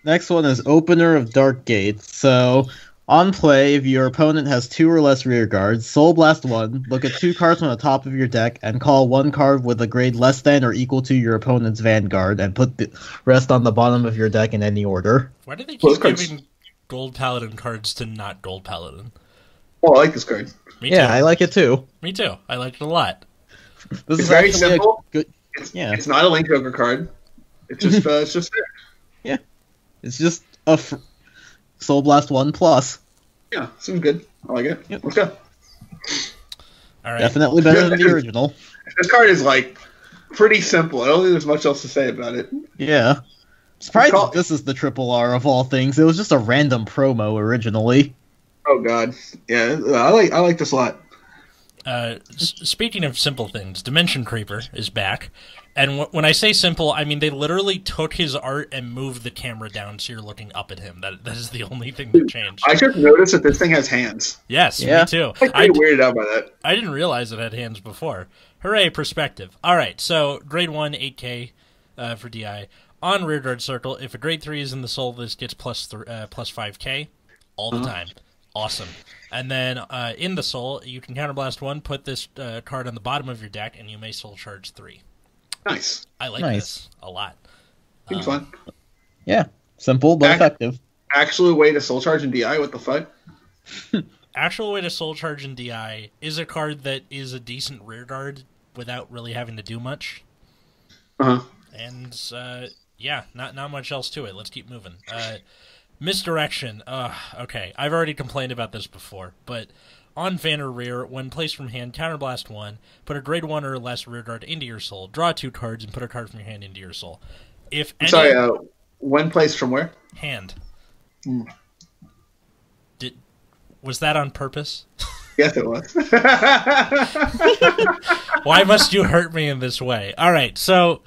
Next one is Opener of Dark Gates. So, on play, if your opponent has 2 or less rear guards, Soul Blast 1, look at 2 cards on the top of your deck, and call 1 card with a grade less than or equal to your opponent's Vanguard, and put the rest on the bottom of your deck in any order. Why do they keep giving Gold Paladin cards to not Gold Paladin? Oh, I like this card. Me too. Yeah, I like it too. Me too. I like it a lot. This is very simple. It's not a Link Joker card. It's just there. Yeah. It's just a Soul Blast 1 plus. Yeah, seems good. I like it. Yep. Let's go. All right. Definitely better than the original. This card is like pretty simple. I don't think there's much else to say about it. Yeah. Surprised that this is the triple R of all things. It was just a random promo originally. Oh god. Yeah, I like this a lot. Speaking of simple things, Dimension Creeper is back. And when I say simple, I mean they literally took his art and moved the camera down so you're looking up at him. That is the only thing that changed. I just noticed that this thing has hands. Yes, me too. I'm pretty weirded out by that. I didn't realize it had hands before. Hooray, perspective. All right, so grade 1, 8k for DI. On Rearguard Circle, if a grade 3 is in the soul, this gets plus 5k all the time. Awesome. And then in the soul, you can counterblast 1, put this card on the bottom of your deck, and you may soul charge 3. Nice. I like this a lot. Seems fun. Yeah. Simple but effective. Actual way to soul charge in DI? What the fuck? Actual way to soul charge in DI is a card that is a decent rear guard without really having to do much. And yeah, not much else to it. Let's keep moving. Misdirection. Okay. I've already complained about this before, but on Vanner Rear, when placed from hand, counterblast 1, put a grade 1 or less rear guard into your soul, draw 2 cards, and put a card from your hand into your soul. When placed from where? Hand. Was that on purpose? Yes, it was. Why must you hurt me in this way? All right, so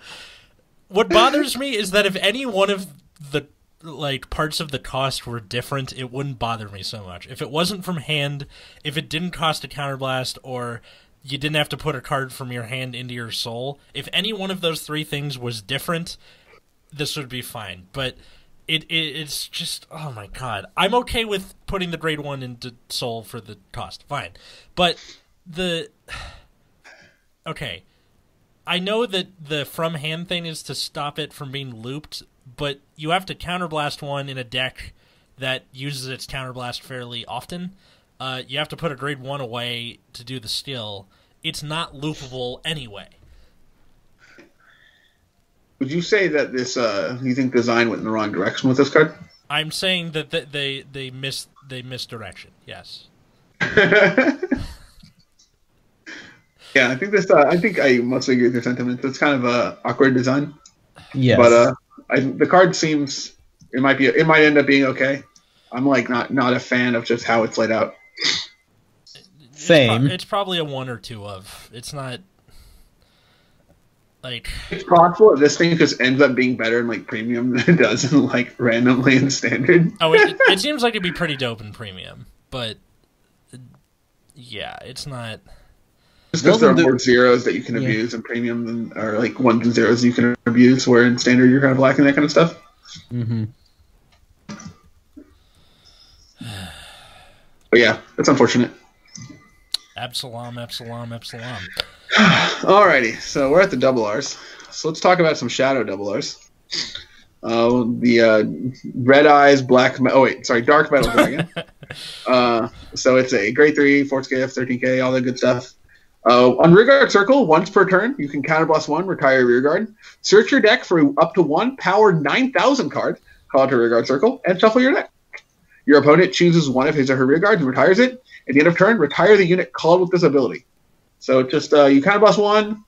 what bothers me is that if any one of the parts of the cost were different, it wouldn't bother me so much. If it wasn't from hand, if it didn't cost a counterblast, or you didn't have to put a card from your hand into your soul, if any one of those 3 things was different, this would be fine. But it's just, oh my god. I'm okay with putting the grade 1 into soul for the cost. Fine. But okay. I know that the from hand thing is to stop it from being looped, but you have to counterblast one in a deck that uses its counterblast fairly often. You have to put a grade 1 away to do the skill. It's not loopable anyway. Would you say that this, you think design went in the wrong direction with this card? I'm saying that they missed direction, yes. Yeah, I think this. I think I mostly agree with your sentiments. It's kind of a awkward design. Yes. But the card seems it might end up being okay. I'm like not a fan of just how it's laid out. Same. It's probably a 1 or 2 of. It's not like it's possible that this thing just ends up being better in like premium than it does in like randomly in standard. Oh, it seems like it'd be pretty dope in premium, but yeah, it's not. Just because there are more zeros that you can abuse in premium than or like 1s and 0s you can abuse, where in standard you're kind of lacking that kind of stuff. Mm-hmm. But yeah, that's unfortunate. Absalom. Alrighty, so we're at the double Rs. So let's talk about some shadow double Rs. The Red Eyes, Dark Metal Dragon. So it's a grade 3, Force Gift, 13k, all that good stuff. On Rearguard Circle, once per turn, you can counterblast 1, retire a Rearguard. Search your deck for up to 1 power 9,000 card, call it to Rearguard Circle, and shuffle your deck. Your opponent chooses one of his or her Rearguards and retires it. At the end of turn, retire the unit called with this ability. So just you counterblast 1,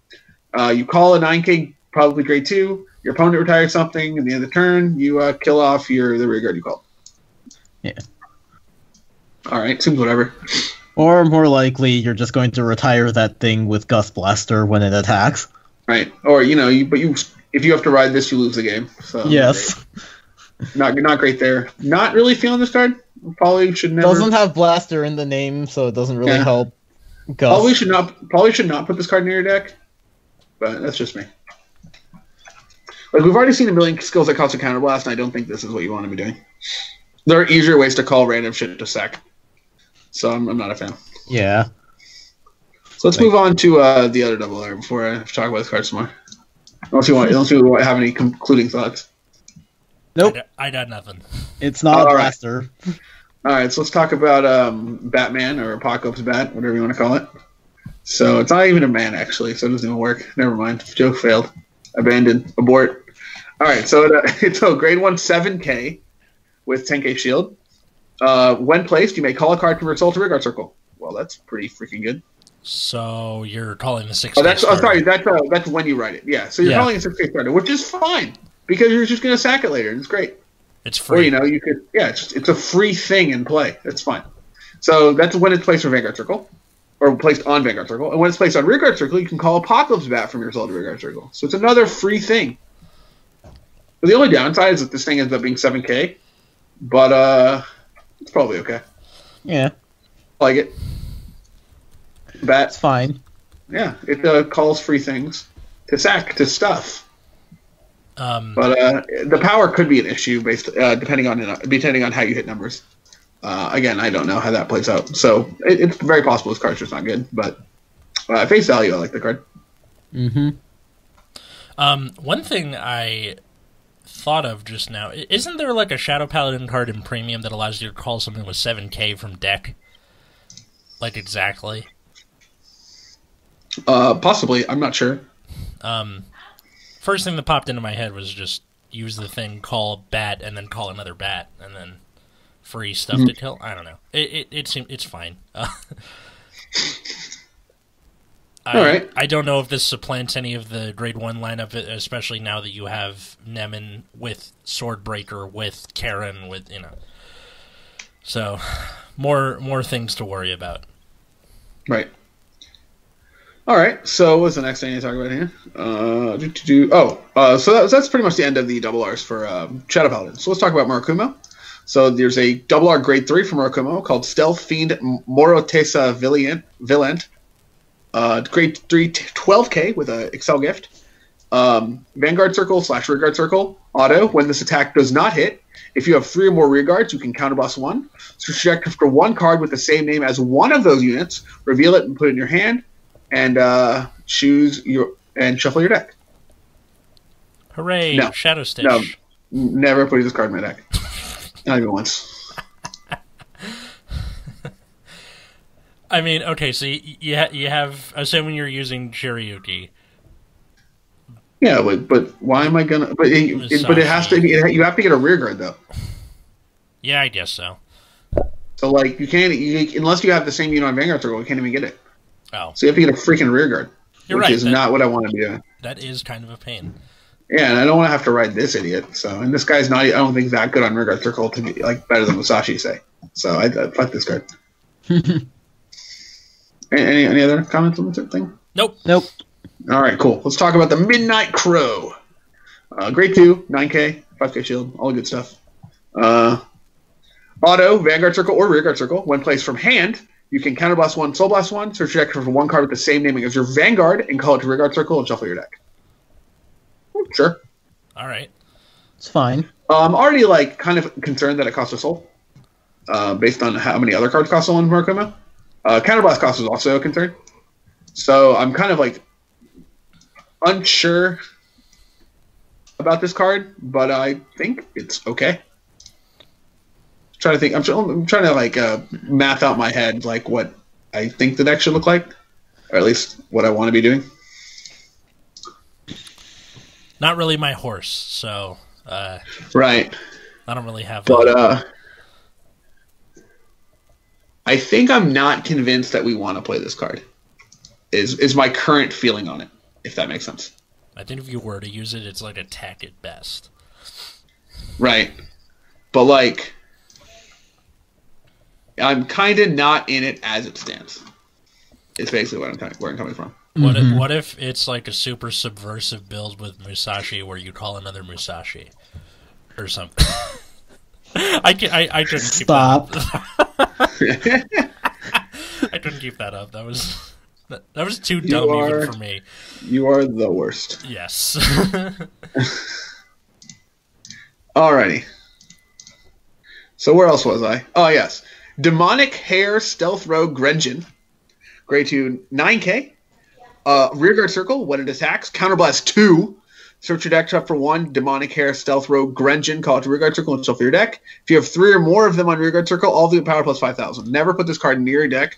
you call a 9k, probably grade 2. Your opponent retires something. At the end of the turn, you kill off the Rearguard you call. Yeah. All right, seems whatever. Or more likely, you're just going to retire that thing with Gust Blaster when it attacks. Right. Or if you have to ride this, you lose the game. So yes. Not great there. Not really feeling this card. Probably should never. Doesn't have Blaster in the name, so it doesn't really help. Gust. Probably should not put this card in your deck. But that's just me. Like we've already seen a million skills that cost a counterblast, and I don't think this is what you want to be doing. There are easier ways to call random shit to sack. So I'm not a fan. Yeah. So let's move on to the other double R before I talk about this card some more. Unless you have any concluding thoughts. Nope. I got nothing. It's not a Blaster. All right, so let's talk about Batman or Apocalypse Bat, whatever you want to call it. So it's not even a man, actually, so it doesn't even work. Never mind. Joke failed. Abandoned. Abort. All right, so it's a grade 1 7k with 10k shield. When placed, you may call a card convert soul to Rearguard Circle. Well, that's pretty freaking good. So you're calling the 6k sorry, that's when you write it. Yeah, so you're calling a 6k starter, which is fine, because you're just going to sack it later, and it's great. It's free. Or, you could, it's a free thing in play. That's fine. So that's when it's placed for Vanguard Circle, or placed on Vanguard Circle. And when it's placed on Rearguard Circle, you can call Apocalypse Bat from your soul to Rearguard Circle. So it's another free thing. But the only downside is that this thing ends up being 7k, but it's probably okay. Yeah. I like it. Bat. It's fine. Yeah, it calls free things to sack, to stuff. But the power could be an issue based depending on how you hit numbers. Again, I don't know how that plays out. So it's very possible this card's just not good. But at face value, I like the card. Mm-hmm. One thing I thought of just now, isn't there like a Shadow Paladin card in Premium that allows you to call something with 7k from deck? Like exactly? Possibly. I'm not sure. First thing that popped into my head was just use the thing, call a bat, and then call another bat, and then free stuff to kill. I don't know. It's fine. Alright. I don't know if this supplants any of the grade 1 lineup, especially now that you have Nemen with Swordbreaker, with Karen, with, So, more things to worry about. Right. Alright, so what's the next thing to talk about here? So that's pretty much the end of the double Rs for Shadow Paladin. So let's talk about Murakumo. So there's a double R grade 3 for Murakumo called Stealth Fiend Morotesa Vilent. Grade 3, 12k with a Excel gift. Vanguard Circle / Rearguard Circle. Auto, when this attack does not hit, if you have 3 or more Rearguards, you can counterblast 1. Search for 1 card with the same name as one of those units, reveal it and put it in your hand, and shuffle your deck. Hooray! No. Shadow Stitch. Never put this card in my deck. Not even once. I mean, okay, so you have, assuming you're using Shiryuki. Yeah, but why am I gonna? But it has to be. You have to get a rear guard though. Yeah, I guess so. So like you can't unless you have the same unit on Vanguard Circle, you can't even get it. Oh, so you have to get a freaking rear guard, You're which right, is not what I want to be doing. That is kind of a pain. Yeah, and I don't want to have to ride this idiot. So, and this guy's not. I don't think that good on rear guard Circle to be like better than Musashi say. So I fuck this card. Any other comments on this thing? Nope. All right, cool. Let's talk about the Midnight Crow. Grade 2, 9K, 5K shield, all the good stuff. Auto, Vanguard Circle or Rear Guard Circle. When placed from hand, you can counterblast 1, soul blast 1, search your deck for one card with the same naming as your Vanguard and call it to Rear Guard Circle and shuffle your deck. Sure. All right. It's fine. I'm already like kind of concerned that it costs a soul, based on how many other cards cost a soul in Murakumo. Counterblast cost is also a concern. So I'm kind of like unsure about this card, but I think it's okay. Trying to think. I'm trying to like math out my head like what I think the deck should look like, or at least what I want to be doing. Not really my horse, so right. I don't really have. But I think I'm not convinced that we want to play this card. Is my current feeling on it, if that makes sense. I think if you were to use it, it's like attack at best. Right. But like, I'm kind of not in it as it stands. It's basically where I'm coming from. What if it's like a super subversive build with Musashi where you call another Musashi or something? I couldn't Stop. keep that up. I couldn't keep that up. That was too dumb even for me. You are the worst. Yes. Alrighty. So where else was I? Oh yes, Demonic Hair Stealth Rogue Grenjin, grade 2, 9K. Rearguard Circle, when it attacks, Counterblast 2. Search your deck up for 1 Demonic Hair Stealth Rogue Grenjin, call it to Rearguard Circle and shuffle your deck. If you have 3 or more of them on Rearguard Circle, all of them power plus 5,000. Never put this card near your deck.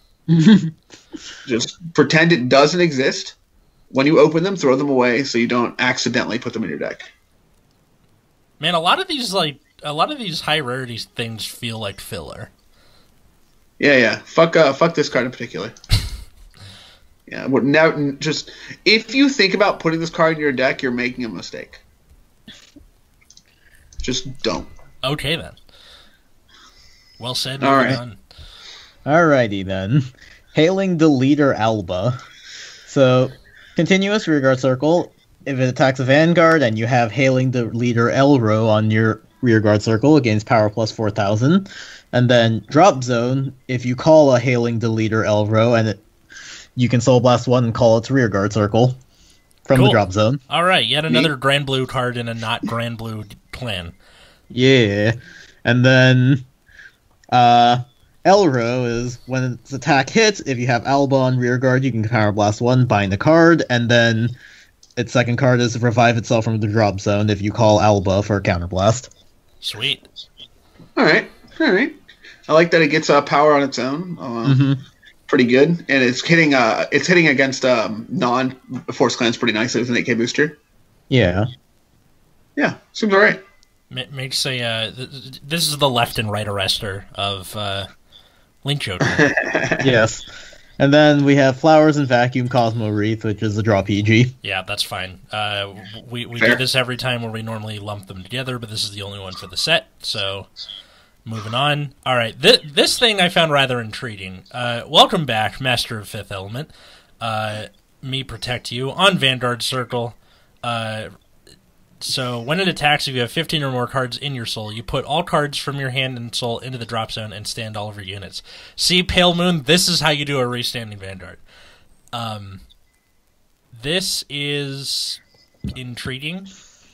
Just pretend it doesn't exist. When you open them, throw them away so you don't accidentally put them in your deck. Man, a lot of these high rarity things feel like filler. Yeah. Fuck this card in particular. Yeah, we're now just if you think about putting this card in your deck, you're making a mistake. Just don't. Okay then. Well said. All right. Done. Alrighty then. Hailing the leader Alba. So, continuous rearguard circle. If it attacks a Vanguard and you have Hailing the leader Elro on your rearguard circle, it gains power plus 4,000. And then drop zone, if you call a Hailing the leader Elro and you can Soul Blast 1 and call its rearguard circle from the drop zone. All right, yet another Grand Blue card in a not Grand Blue clan. Yeah. And then Elro is when its attack hits, if you have Alba on rearguard, you can Power Blast 1, bind the card, and then its second card is revive itself from the drop zone if you call Alba for a counterblast. Sweet. All right. I like that it gets power on its own. Pretty good, and it's hitting against non-force clans pretty nicely with an 8K booster. Yeah, seems all right. Makes a this is the left and right arrestor of Link Joker. Yes, and then we have Flowers and Vacuum Cosmo Wreath, which is a draw PG. Yeah, that's fine. We do this every time where we normally lump them together, but this is the only one for the set, so. Moving on. All right, this thing I found rather intriguing. Welcome back, Master of Fifth Element. Me protect you on Vanguard Circle. So when it attacks, if you have 15 or more cards in your soul, you put all cards from your hand and soul into the drop zone and stand all of your units. See, Pale Moon, this is how you do a restanding Vanguard. This is intriguing.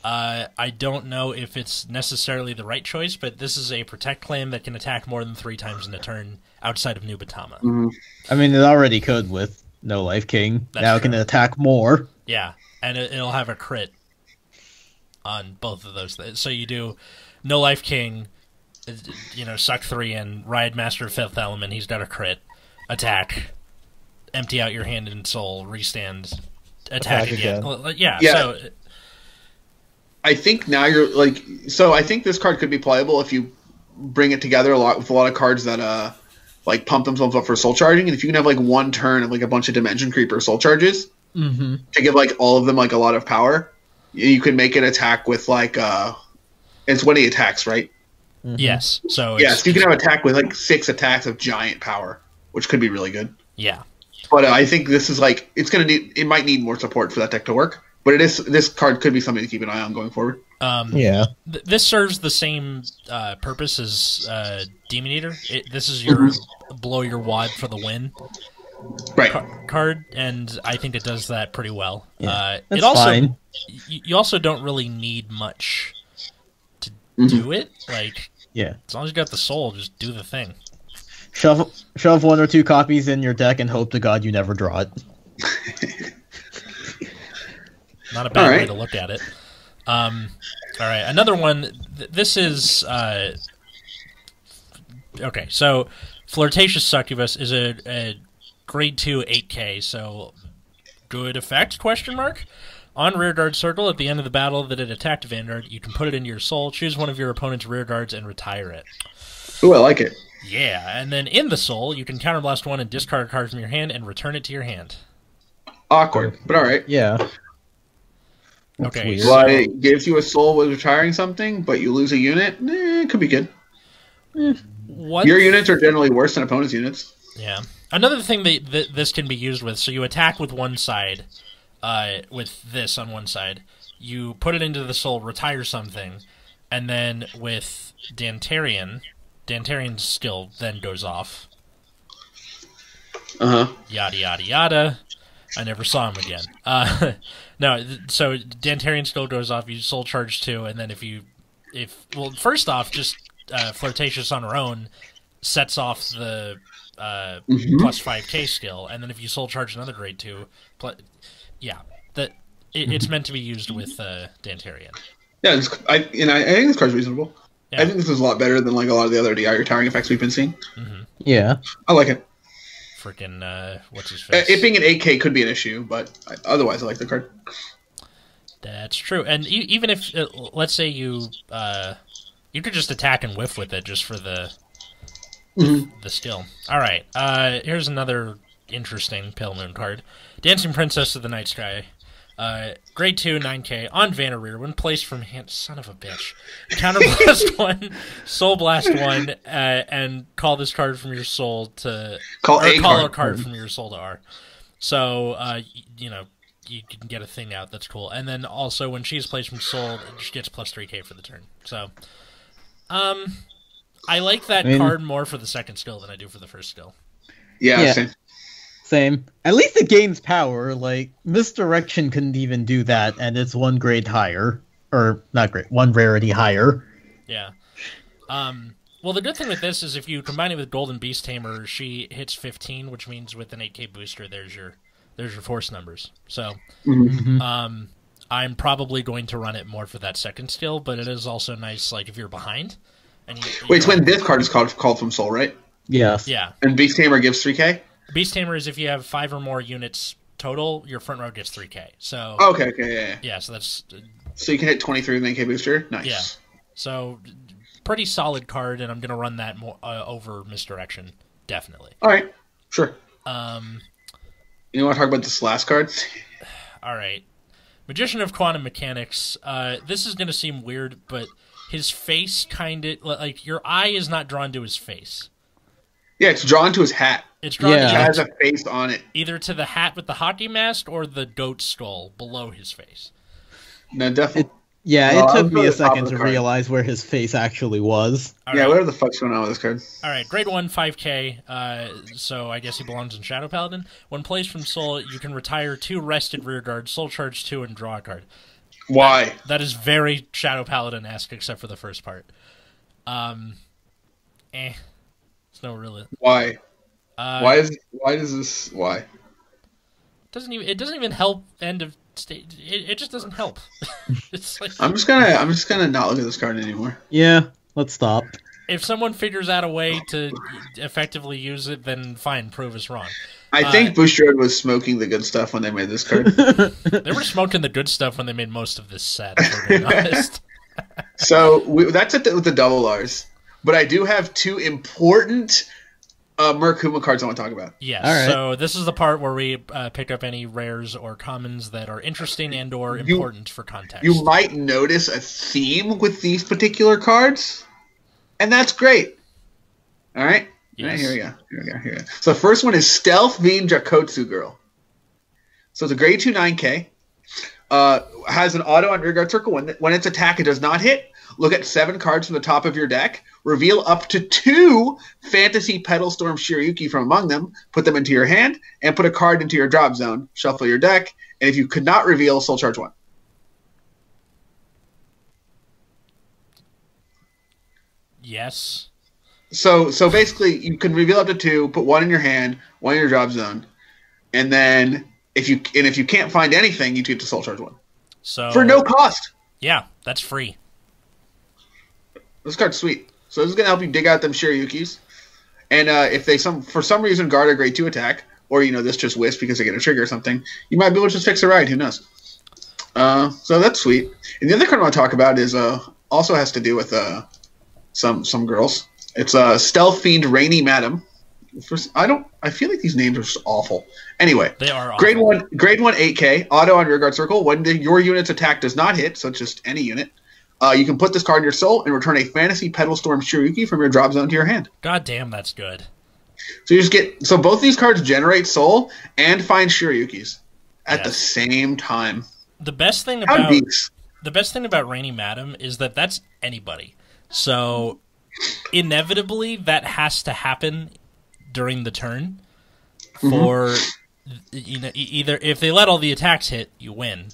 I don't know if it's necessarily the right choice, but this is a protect claim that can attack more than 3 times in a turn outside of Nubatama. I mean, it already could with No Life King. That's now true. it can attack more. Yeah, and it'll have a crit. on both of those. So you do No Life King, suck 3 and Riot Master of Fifth Element. He's got a crit, attack, empty out your hand and soul, restand, attack again. Yeah. So I think now you're like. So I think this card could be playable if you bring it together with a lot of cards that like pump themselves up for soul charging, and if you can have like one turn of like a bunch of Dimension Creeper soul charges to give like all of them like a lot of power, you can make an attack with like it's when he attacks, right? Yes. So you can have attack with like 6 attacks of giant power, which could be really good. Yeah. But I think this is like it might need more support for that deck to work. But this card could be something to keep an eye on going forward. This serves the same purpose as Demon Eater. This is your blow your wad for the win card, and I think it does that pretty well. Yeah, it also fine. You also don't really need much to do it. Like as long as you got the soul, just do the thing. Shove 1 or 2 copies in your deck and hope to God you never draw it. Not a bad way to look at it. All right, another one. This is okay. So, Flirtatious Succubus is a grade 2 8K. So, good effect? Question mark. On rearguard circle, at the end of the battle that it attacked Vanguard, you can put it into your soul, choose one of your opponent's rearguards, and retire it. Ooh, I like it. Yeah, and then in the soul, you can counterblast 1 and discard a card from your hand and return it to your hand. Awkward, but all right. Yeah. Okay. So it gives you a soul with retiring something, but you lose a unit. It could be good. Your units are generally worse than opponents' units. Yeah. Another thing that this can be used with, so you attack with one side, with this on one side. You put it into the soul, retire something, and then with Danterian's skill then goes off. Yada, yada, yada. I never saw him again. No, so Danterian skill goes off, you soul charge 2, and then first off, just Flirtatious on her own sets off the plus 5k skill, and then if you soul charge another grade 2, it's meant to be used with Dantarian. Yeah, I think this card's reasonable. Yeah. I think this is a lot better than like a lot of the other DI retiring effects we've been seeing. Yeah. I like it. Freaking, what's his face? It being an 8K could be an issue, but otherwise I like the card. That's true. And even if, let's say you could just attack and whiff with it just for the skill. All right, here's another interesting Pale Moon card. Dancing Princess of the Night Sky. Grade 2, 9k, on Vanna Rear, when placed from hand... Son of a bitch. Counterblast 1, Soul Blast 1, and call this card from your soul to... Call a card from your soul to R. So, you can get a thing out, that's cool. And then also, when she's placed from soul, she gets plus 3k for the turn. So, I like that card more for the second skill than I do for the first skill. Yeah. Same. At least it gains power. Like, Misdirection couldn't even do that, and it's 1 grade higher. Or, not grade, 1 rarity higher. Yeah. Well, the good thing with this is if you combine it with Golden Beast Tamer, she hits 15, which means with an 8k booster, there's your force numbers. So, I'm probably going to run it more for that second skill, but it is also nice, like, if you're behind. And Wait, it's when this card is called from Soul, right? Yes. Yeah. And Beast Tamer gives 3k? Beast Tamer is if you have 5 or more units total, your front row gets 3k. So okay, yeah. Yeah, so that's... So you can hit 23 with an 8k booster? Nice. Yeah. So, pretty solid card, and I'm going to run that more over Misdirection, definitely. All right, sure. You want to talk about this last card? All right. Magician of Quantum Mechanics. This is going to seem weird, but his face kind of... Like, your eye is not drawn to his face. Yeah, it's drawn to his hat. It's drawn to it has a face on it. Either to the hat with the hockey mask or the goat skull below his face. No, definitely. It took me a second to realize where his face actually was. Right. Whatever the fuck's going on with this card. All right, grade 1, 5k, so I guess he belongs in Shadow Paladin. When placed from Soul, you can retire 2 rested rearguards, Soul Charge 2, and draw a card. Why? That is very Shadow Paladin-esque, except for the first part. It's no really. Why? Why does this? Why? It doesn't even help end of it just doesn't help. It's like, I'm just gonna not look at this card anymore. Yeah, let's stop. if someone figures out a way to effectively use it, then fine, prove us wrong. I think Bushiroad was smoking the good stuff when they made this card. They were smoking the good stuff when they made most of this set, if we're being honest. So that's it with the double R's. But I do have two important Murkuma cards I want to talk about. Yes, right. So this is the part where we pick up any rares or commons that are interesting and or important for context. You might notice a theme with these particular cards, and that's great. All right? Yes. All right, here we go. So the first one is Stealth Fiend Jakotsu Girl. So it's a grade 2 9K. Has an auto on rearguard circle. When its attack it does not hit, look at 7 cards from the top of your deck, reveal up to 2 Fantasy Petal Storm Shiryuki from among them, put them into your hand, and put a card into your drop zone. Shuffle your deck, and if you could not reveal, Soul Charge 1. Yes. So basically, you can reveal up to 2, put 1 in your hand, 1 in your drop zone, and then if you can't find anything, you get to Soul Charge 1 So for no cost. Yeah, that's free. This card's sweet. So this is gonna help you dig out them Shiryukis, and if they for some reason guard a grade 2 attack, or this just wisp because they get a trigger or something, you might be able to just fix a ride. Who knows? So that's sweet. And the other card I want to talk about is also has to do with some girls. It's Stealth Fiend Rainy Madam. I feel like these names are just awful. Anyway, They are awful. grade 1 8K, auto on rearguard circle. When your unit's attack does not hit, so it's just any unit, you can put this card in your soul and return a Fantasy Petal Storm Shiryuki from your drop zone to your hand. God damn, that's good. So you just get both these cards generate soul and find Shiryukis at the same time. The best thing about Rainy Madam is that that's anybody. So inevitably that has to happen during the turn for either if they let all the attacks hit, you win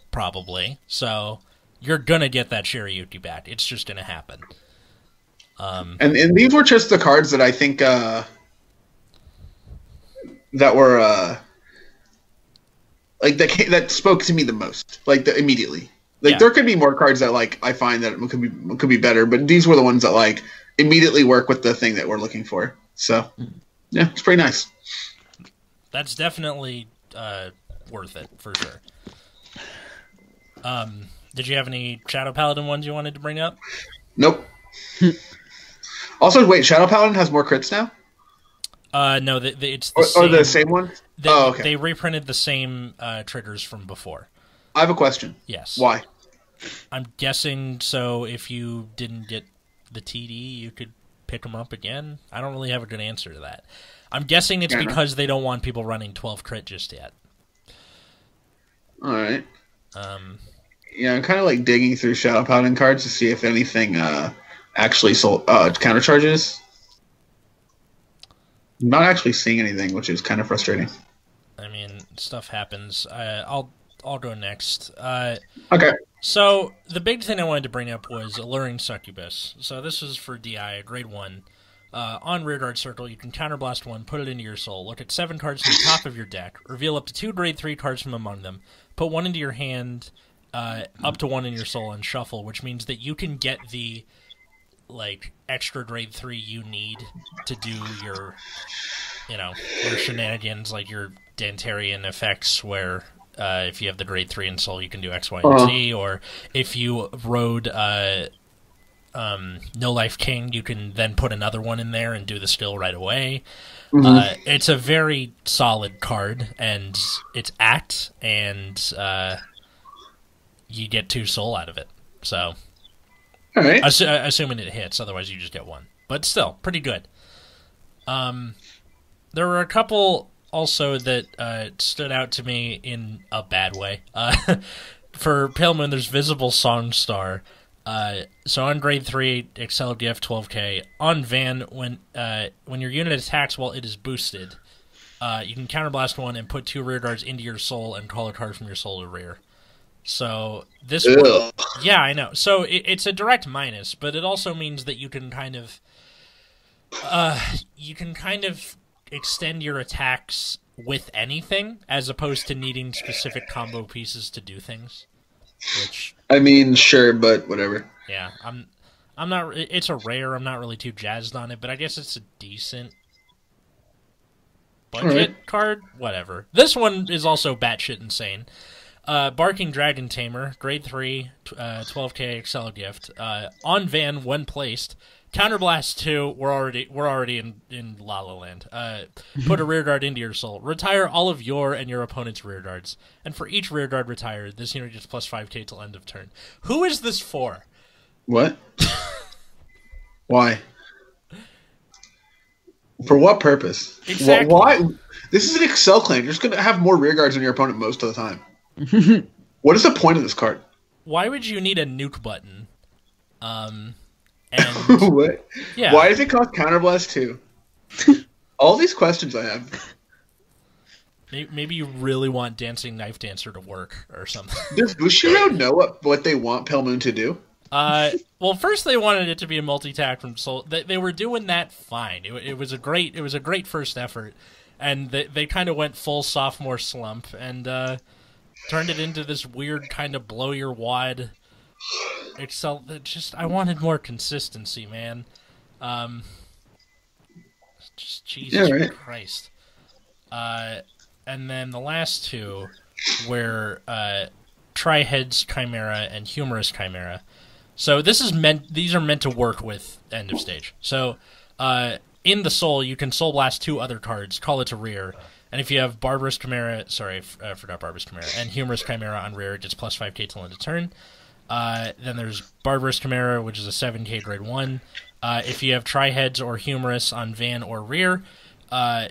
probably. So you're gonna get that Shiryuki back. It's just gonna happen. And these were just the cards that I think that were that spoke to me the most, immediately. There could be more cards that I find that could be better, but these were the ones that immediately work with the thing that we're looking for. So yeah, it's pretty nice. That's definitely worth it for sure. Did you have any Shadow Paladin ones you wanted to bring up? Nope. Also, wait, Shadow Paladin has more crits now? No, it's the same. Or the same one? Okay. They reprinted the same triggers from before. I have a question. Yes. Why? I'm guessing so if you didn't get the TD, you could pick them up again? I don't really have a good answer to that. I'm guessing it's because they don't want people running 12 crit just yet. All right. Yeah, I'm kind of digging through Shadow Paladin cards to see if anything actually countercharges. I'm not actually seeing anything, which is kind of frustrating. I mean, stuff happens. I'll go next. Okay. So the big thing I wanted to bring up was Alluring Succubus. So this is for DI, grade 1. On rearguard circle, you can counterblast 1, put it into your soul. Look at 7 cards from the top of your deck. Reveal up to 2 grade 3 cards from among them. Put 1 into your hand, up to 1 in your soul, and shuffle, which means that you can get the extra grade 3 you need to do your shenanigans, like your Dantarian effects, where if you have the grade 3 in soul, you can do X, Y, and Z, or if you rode No Life King, you can then put another one in there and do the skill right away. It's a very solid card, and it's act, and you get 2 soul out of it. So, all right. Assuming it hits, otherwise you just get 1. But still, pretty good. There were a couple also that stood out to me in a bad way. For Pale Moon, there's Visible Songstar. So on grade 3, Excel Gift 12k. On Van, when your unit attacks while it is boosted, you can counterblast 1 and put 2 rear guards into your soul and call a card from your soul to rear. So this one, yeah, I know. So it's a direct minus, but it also means that you can kind of extend your attacks with anything, as opposed to needing specific combo pieces to do things. Which, I mean, sure, but whatever. yeah, I'm not. It's a rare. I'm not really too jazzed on it, but I guess it's a decent budget card. Whatever. This one is also batshit insane. Barking Dragon Tamer, grade 3, 12k Excel gift. On Van, when placed. Counterblast 2, we're already in La La Land. Put a rearguard into your soul. Retire all of your and your opponent's rearguards. And for each rearguard retired, this unit gets plus 5k till end of turn. Who is this for? What? Why? For what purpose? Exactly. Why? This is an Excel claim. You're just going to have more rearguards than your opponent most of the time. What is the point of this card? Why would you need a nuke button? What? Yeah. Why does it cost Counterblast 2? All these questions I have. Maybe you really want Dancing Knife Dancer to work or something. Does Bushiroad know what they want Pale Moon to do? Well, first they wanted it to be a multi-tack from Soul. They were doing that fine. It was a great first effort, and they kind of went full sophomore slump and turned it into this weird kind of blow your wad Excel. I wanted more consistency, man. Just Jesus Christ. And then the last two were Tri-Heads Chimera and Humorous Chimera. So these are meant to work with end of stage. So in the Soul, you can Soul Blast 2 other cards, call it to rear, and if you have Barbarous Chimera, I forgot Barbarous Chimera, and Humorous Chimera on rear, it gets plus 5k till end of turn. Then there's Barbarous Chimera, which is a 7k grade 1. If you have Tri-Heads or Humorous on van or rear,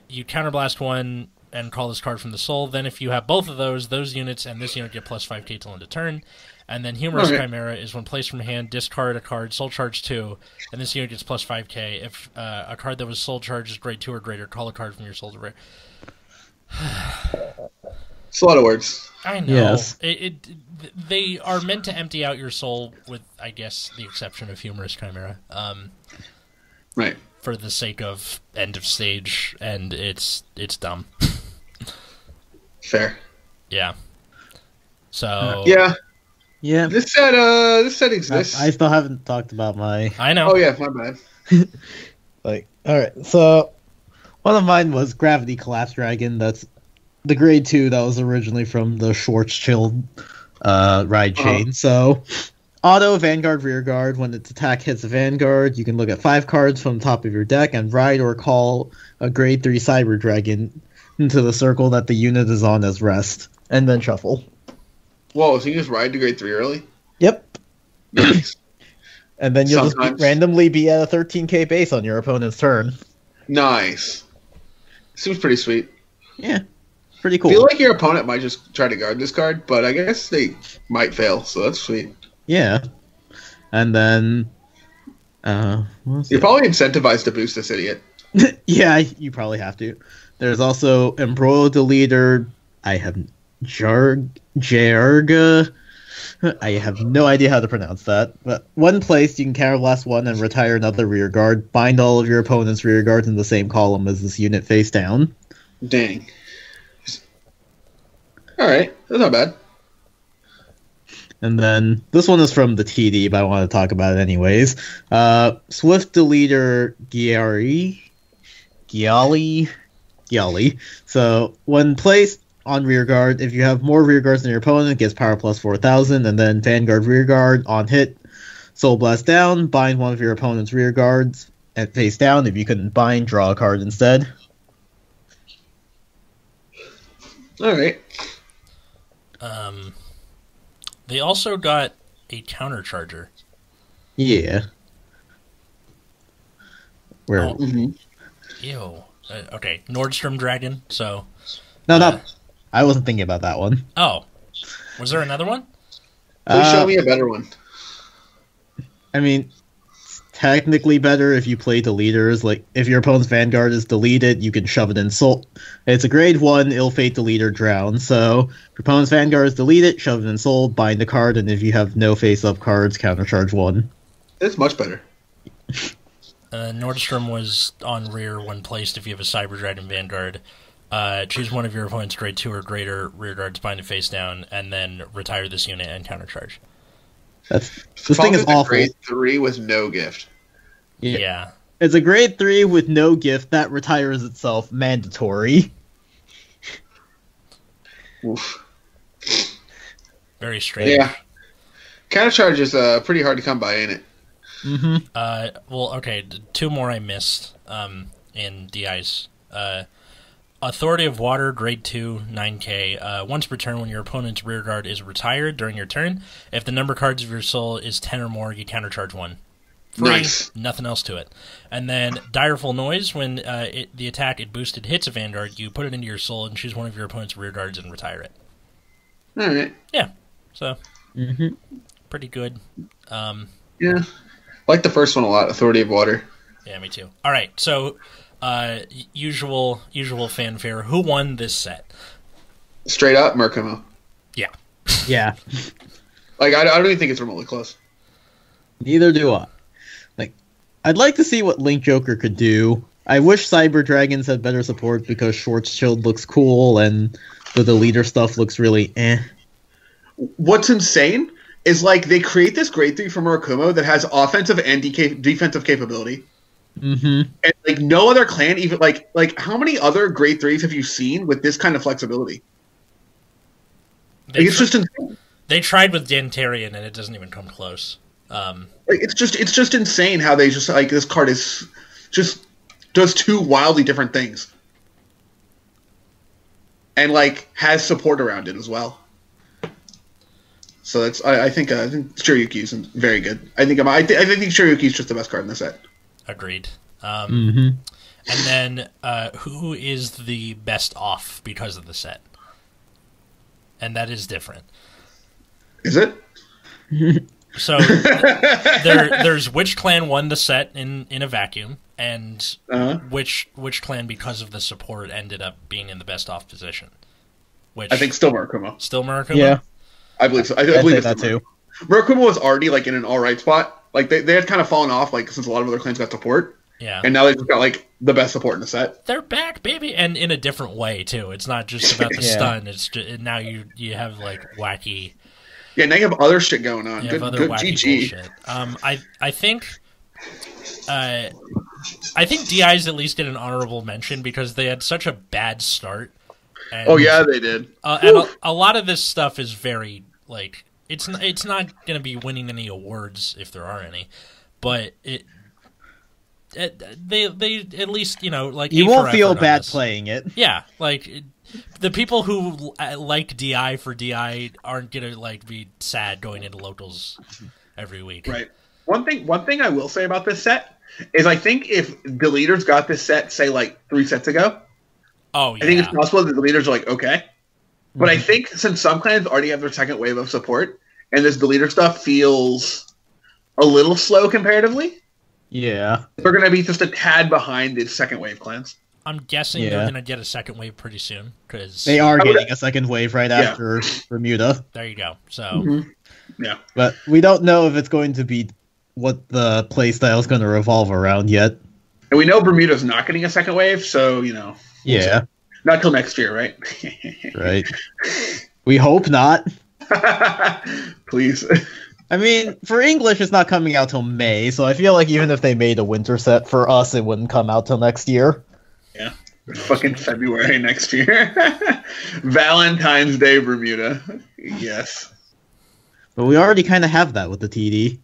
you counterblast 1 and call this card from the Soul. Then if you have both of those units and this unit get plus 5k till end of turn. And then Humorous Chimera is when placed from hand, discard a card, Soul Charge 2, and this unit gets plus 5k. If a card that was Soul Charge is grade 2 or greater, call a card from your Soul to rear. It's a lot of words. I know. Yes. They are meant to empty out your soul, with, I guess, the exception of Humorous Chimera. Right. For the sake of end of stage, and it's dumb. Fair. Yeah. So. Yeah. Yeah. This set exists. I still haven't talked about my... I know. Oh yeah, my bad. Alright, so one of mine was Gravity Collapse Dragon. That's the grade 2 that was originally from the Schwarzschild ride chain. So auto Vanguard Rearguard. When its attack hits a Vanguard, you can look at 5 cards from the top of your deck and ride or call a grade 3 Cyber Dragon into the circle that the unit is on as rest, and then shuffle. Whoa, so you just ride to grade 3 early? Yep. Nice. And then you'll Sometimes. just randomly be at a 13k base on your opponent's turn. Nice. Seems pretty sweet. Yeah. Pretty cool. I feel like your opponent might just try to guard this card, but I guess they might fail, so that's sweet. Yeah. And then... You're probably incentivized to boost this idiot. Yeah, you probably have to. There's also Embroil Deletor. I have Jarga. I have no idea how to pronounce that. But one place, you can counterblast 1 and retire another rearguard. Bind all of your opponent's rearguards in the same column as this unit face down. Dang. Alright, that's not bad. And then, this one is from the TD, but I want to talk about it anyways. Swift Deletor Giali. So, when placed on rearguard, if you have more rearguards than your opponent, it gets power plus 4,000, and then Vanguard Rearguard on hit, Soul Blast down, bind one of your opponent's rearguards at face down. If you couldn't bind, draw a card instead. Alright. They also got a countercharger. Yeah. Where? Oh. Ew. Okay, Nordstrom Dragon, so... No. I wasn't thinking about that one. Oh. Was there another one? Please show me a better one. I mean, it's technically better if you play deleters. Like, if your opponent's Vanguard is deleted, you can shove it in Soul. It's a grade 1 Ill Fate Deleter Drown, so if your opponent's Vanguard is deleted, shove it in Soul, bind the card, and if you have no face-up cards, countercharge 1. It's much better. Nordstrom was on rear when placed if you have a Cyber Dragon Vanguard. Choose one of your opponent's grade 2 or greater rearguards, bind it face down, and then retire this unit and countercharge. This thing is awful. Grade 3 with no gift. Yeah. It's a grade 3 with no gift that retires itself mandatory. Oof. Very strange. Yeah. Countercharge is pretty hard to come by, ain't it? Mm-hmm. Well, okay, 2 more I missed in DI's. Authority of Water, grade 2, 9k. Once per turn, when your opponent's rearguard is retired during your turn, if the number of cards of your soul is 10 or more, you countercharge 1. Free, nice. Nothing else to it. And then Direful Noise, when the attack it boosted hits a Vanguard, you put it into your soul and choose one of your opponent's rearguards and retire it. Alright. Yeah, so pretty good. Yeah. I like the first one a lot, Authority of Water. Yeah, me too. All right, so usual fanfare. Who won this set? Straight up, Murkumo. Yeah. Yeah. Like, I don't even think it's remotely close. Neither do I. Like, I'd like to see what Link Joker could do. I wish Cyber Dragons had better support because Short Shield looks cool and the Deleter stuff looks really eh. What's insane is, like, they create this grade 3 for Murakumo that has offensive and defensive capability. Mm-hmm. And, like, no other clan even, like how many other grade 3s have you seen with this kind of flexibility? Like, it's just insane. They tried with Dantarian and it doesn't even come close. Like, it's just insane how they just, like, this card is just does 2 wildly different things. And, like, has support around it as well. So that's I think Shiryuki's very good. I think Shiryuki's just the best card in the set. Agreed. And then who is the best off because of the set? And that is different. Is it? So there's which clan won the set in a vacuum, and which clan because of the support ended up being in the best off position. Which I think still Murakumo. Still Murakumo? Yeah. I believe so. I I'd believe say it's that too. Murakumo was already, like, in an alright spot. Like, they had kind of fallen off, like, since a lot of other clans got support. Yeah. And now they just got, like, the best support in the set. They're back, baby, and in a different way too. It's not just about the Yeah. stun. It's just, now you have like wacky. Yeah, now you have other shit going on. You Good, have other good wacky GG. bullshit. I think DI's at least get an honorable mention because they had such a bad start. And, Oh yeah, they did. and a lot of this stuff is very like it's not going to be winning any awards if there are any, but they at least like You A won't for feel effort on bad this. playing it. Yeah, like the people who like DI for DI aren't gonna like be sad going into locals every week. Right. One thing I will say about this set is I think if the leaders got this set, say, like 3 sets ago, Oh yeah. I think it's possible that the leaders are like, okay. But I think since some clans already have their second wave of support, and this deleter stuff feels a little slow comparatively, Yeah. they're going to be just a tad behind the second wave clans. I'm guessing Yeah. they're gonna get a second wave pretty soon because They are I would- getting a second wave right after Bermuda. there you go. So Mm-hmm. Yeah. But we don't know if it's going to be what the playstyle is going to revolve around yet. And we know Bermuda's not getting a second wave, so, Yeah, not till next year, right? right. We hope not. Please. I mean, for English, it's not coming out till May, so I feel like even if they made a winter set for us, it wouldn't come out till next year. Yeah. Fucking February next year. Valentine's Day, Bermuda. Yes. But we already kind of have that with the TD.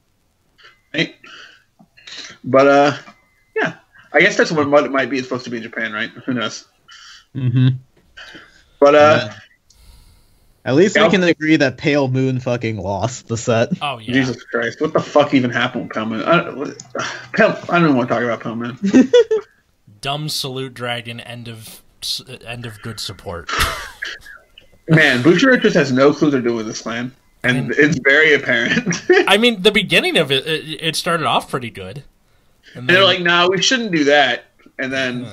Right? But, yeah. I guess that's what it might be. It's supposed to be in Japan, right? Who knows? Mm-hmm. But, At least Yeah. we can agree that Pale Moon fucking lost the set. oh yeah. Jesus Christ. What the fuck even happened with Pale Moon? I don't even want to talk about Pale Moon. Dumb salute dragon. End of good support. Man, Bushiroad just has no clue they're doing with this clan. And it's very apparent. I mean, the beginning of it started off pretty good. And They're like, nah, we shouldn't do that. And then,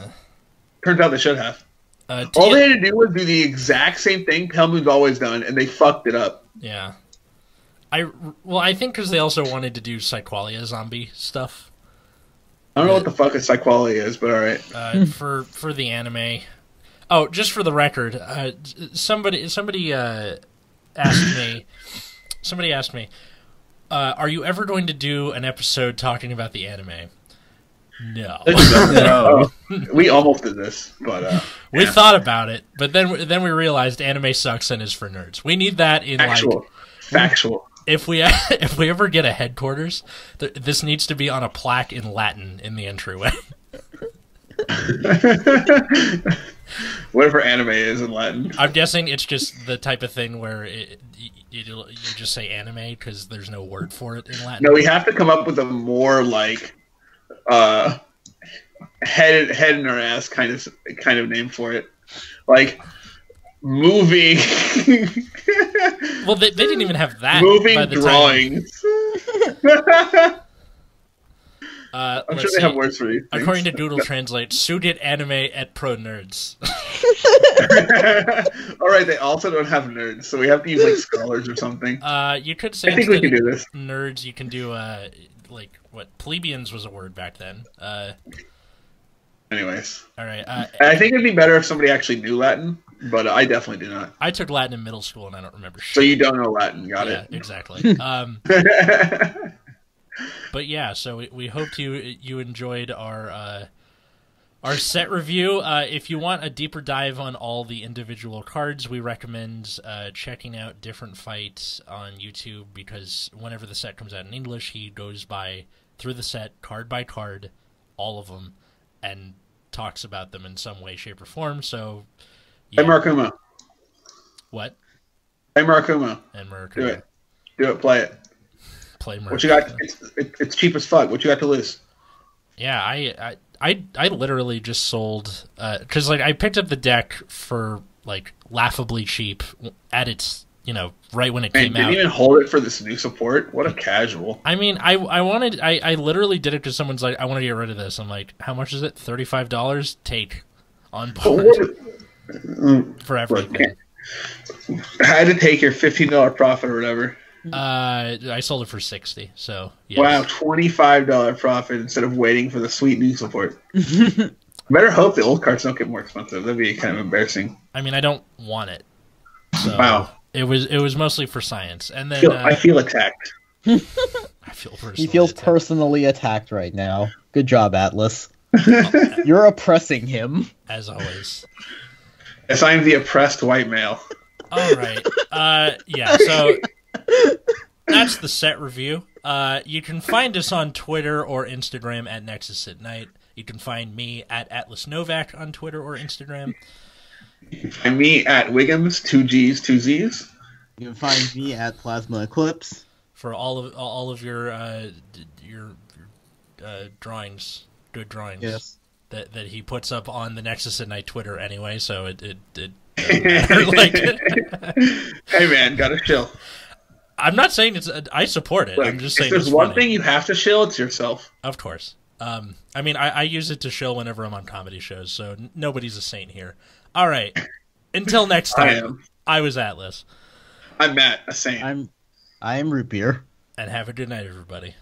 turns out they should have. to All get- they had to do was do the exact same thing Pale Moon's always done, and they fucked it up. Yeah. I think because they also wanted to do Cyqualia zombie stuff I don't know what the fuck a Cyqualia is, but alright. for the anime. Oh, just for the record, somebody asked me. Somebody asked me, "Are you ever going to do an episode talking about the anime?" No. No. We almost did this, but we thought about it, but then we realized anime sucks and is for nerds. We need that in factual. If we ever get a headquarters, this needs to be on a plaque in Latin in the entryway. Whatever anime is in Latin. I'm guessing it's just the type of thing where you just say anime because there's no word for it in Latin. No, we have to come up with a more like head in our ass kind of name for it, like moving. Well, they didn't even have that. Moving by the drawings. I'm sure they have words for these things. According to Google Translate, Suget anime et pro nerds. All right, they also don't have nerds, so we have to use like scholars or something. You could say I think we can do this. Nerds, you can do like what plebeians was a word back then. Anyways, all right. I think it'd be better if somebody actually knew Latin, but I definitely do not. I took Latin in middle school, and I don't remember shit. So you don't know Latin? Got it. Exactly. But yeah, so we hope you enjoyed our set review. If you want a deeper dive on all the individual cards, we recommend checking out Different Fight on YouTube, because whenever the set comes out in English, he goes through the set card by card, all of them, and talks about them in some way, shape, or form. So, yeah. Hey, Markuma. What? Hey, Markuma. And Markuma. Do it. Play it. Play Markuma. What you got? It's cheap as fuck. What you got to lose? Yeah, I literally just sold because like I picked up the deck for like laughably cheap at its right when it came out. Didn't even hold it for this new support. What a casual. I mean, I literally did it because someone's like, I want to get rid of this. I'm like, how much is it? $35? Take on board for everything. I had to take your $15 profit or whatever. I sold it for $60. So yes. Wow, $25 profit instead of waiting for the sweet new support. Better hope the old cards don't get more expensive. That'd be kind of embarrassing. I mean, I don't want it. So wow. It was mostly for science, and then I feel attacked. I feel personally he feels attacked. personally attacked right now. Good job, Atlas. You're oppressing him, as always. Yes, I'm the oppressed white male. All right. Yeah. So that's the set review. You can find us on Twitter or Instagram at Nexus at Night. You can find me at Atlas Novak on Twitter or Instagram. You can find me at Wiggums, 2 G's, 2 Z's. You can find me at Plasma Eclipse. For all of your drawings, good drawings. Yes. That he puts up on the Nexus at Night Twitter anyway, so it doesn't matter. Like, hey man, gotta chill. I'm not saying I support it. Look, I'm just saying if there's it's one funny. thing you have to chill, it's yourself. Of course. I mean, I use it to shill whenever I'm on comedy shows, so nobody's a saint here. All right. Until next time, I was Atlas. I'm Matt, a saint. I am Root Beer. And have a good night, everybody.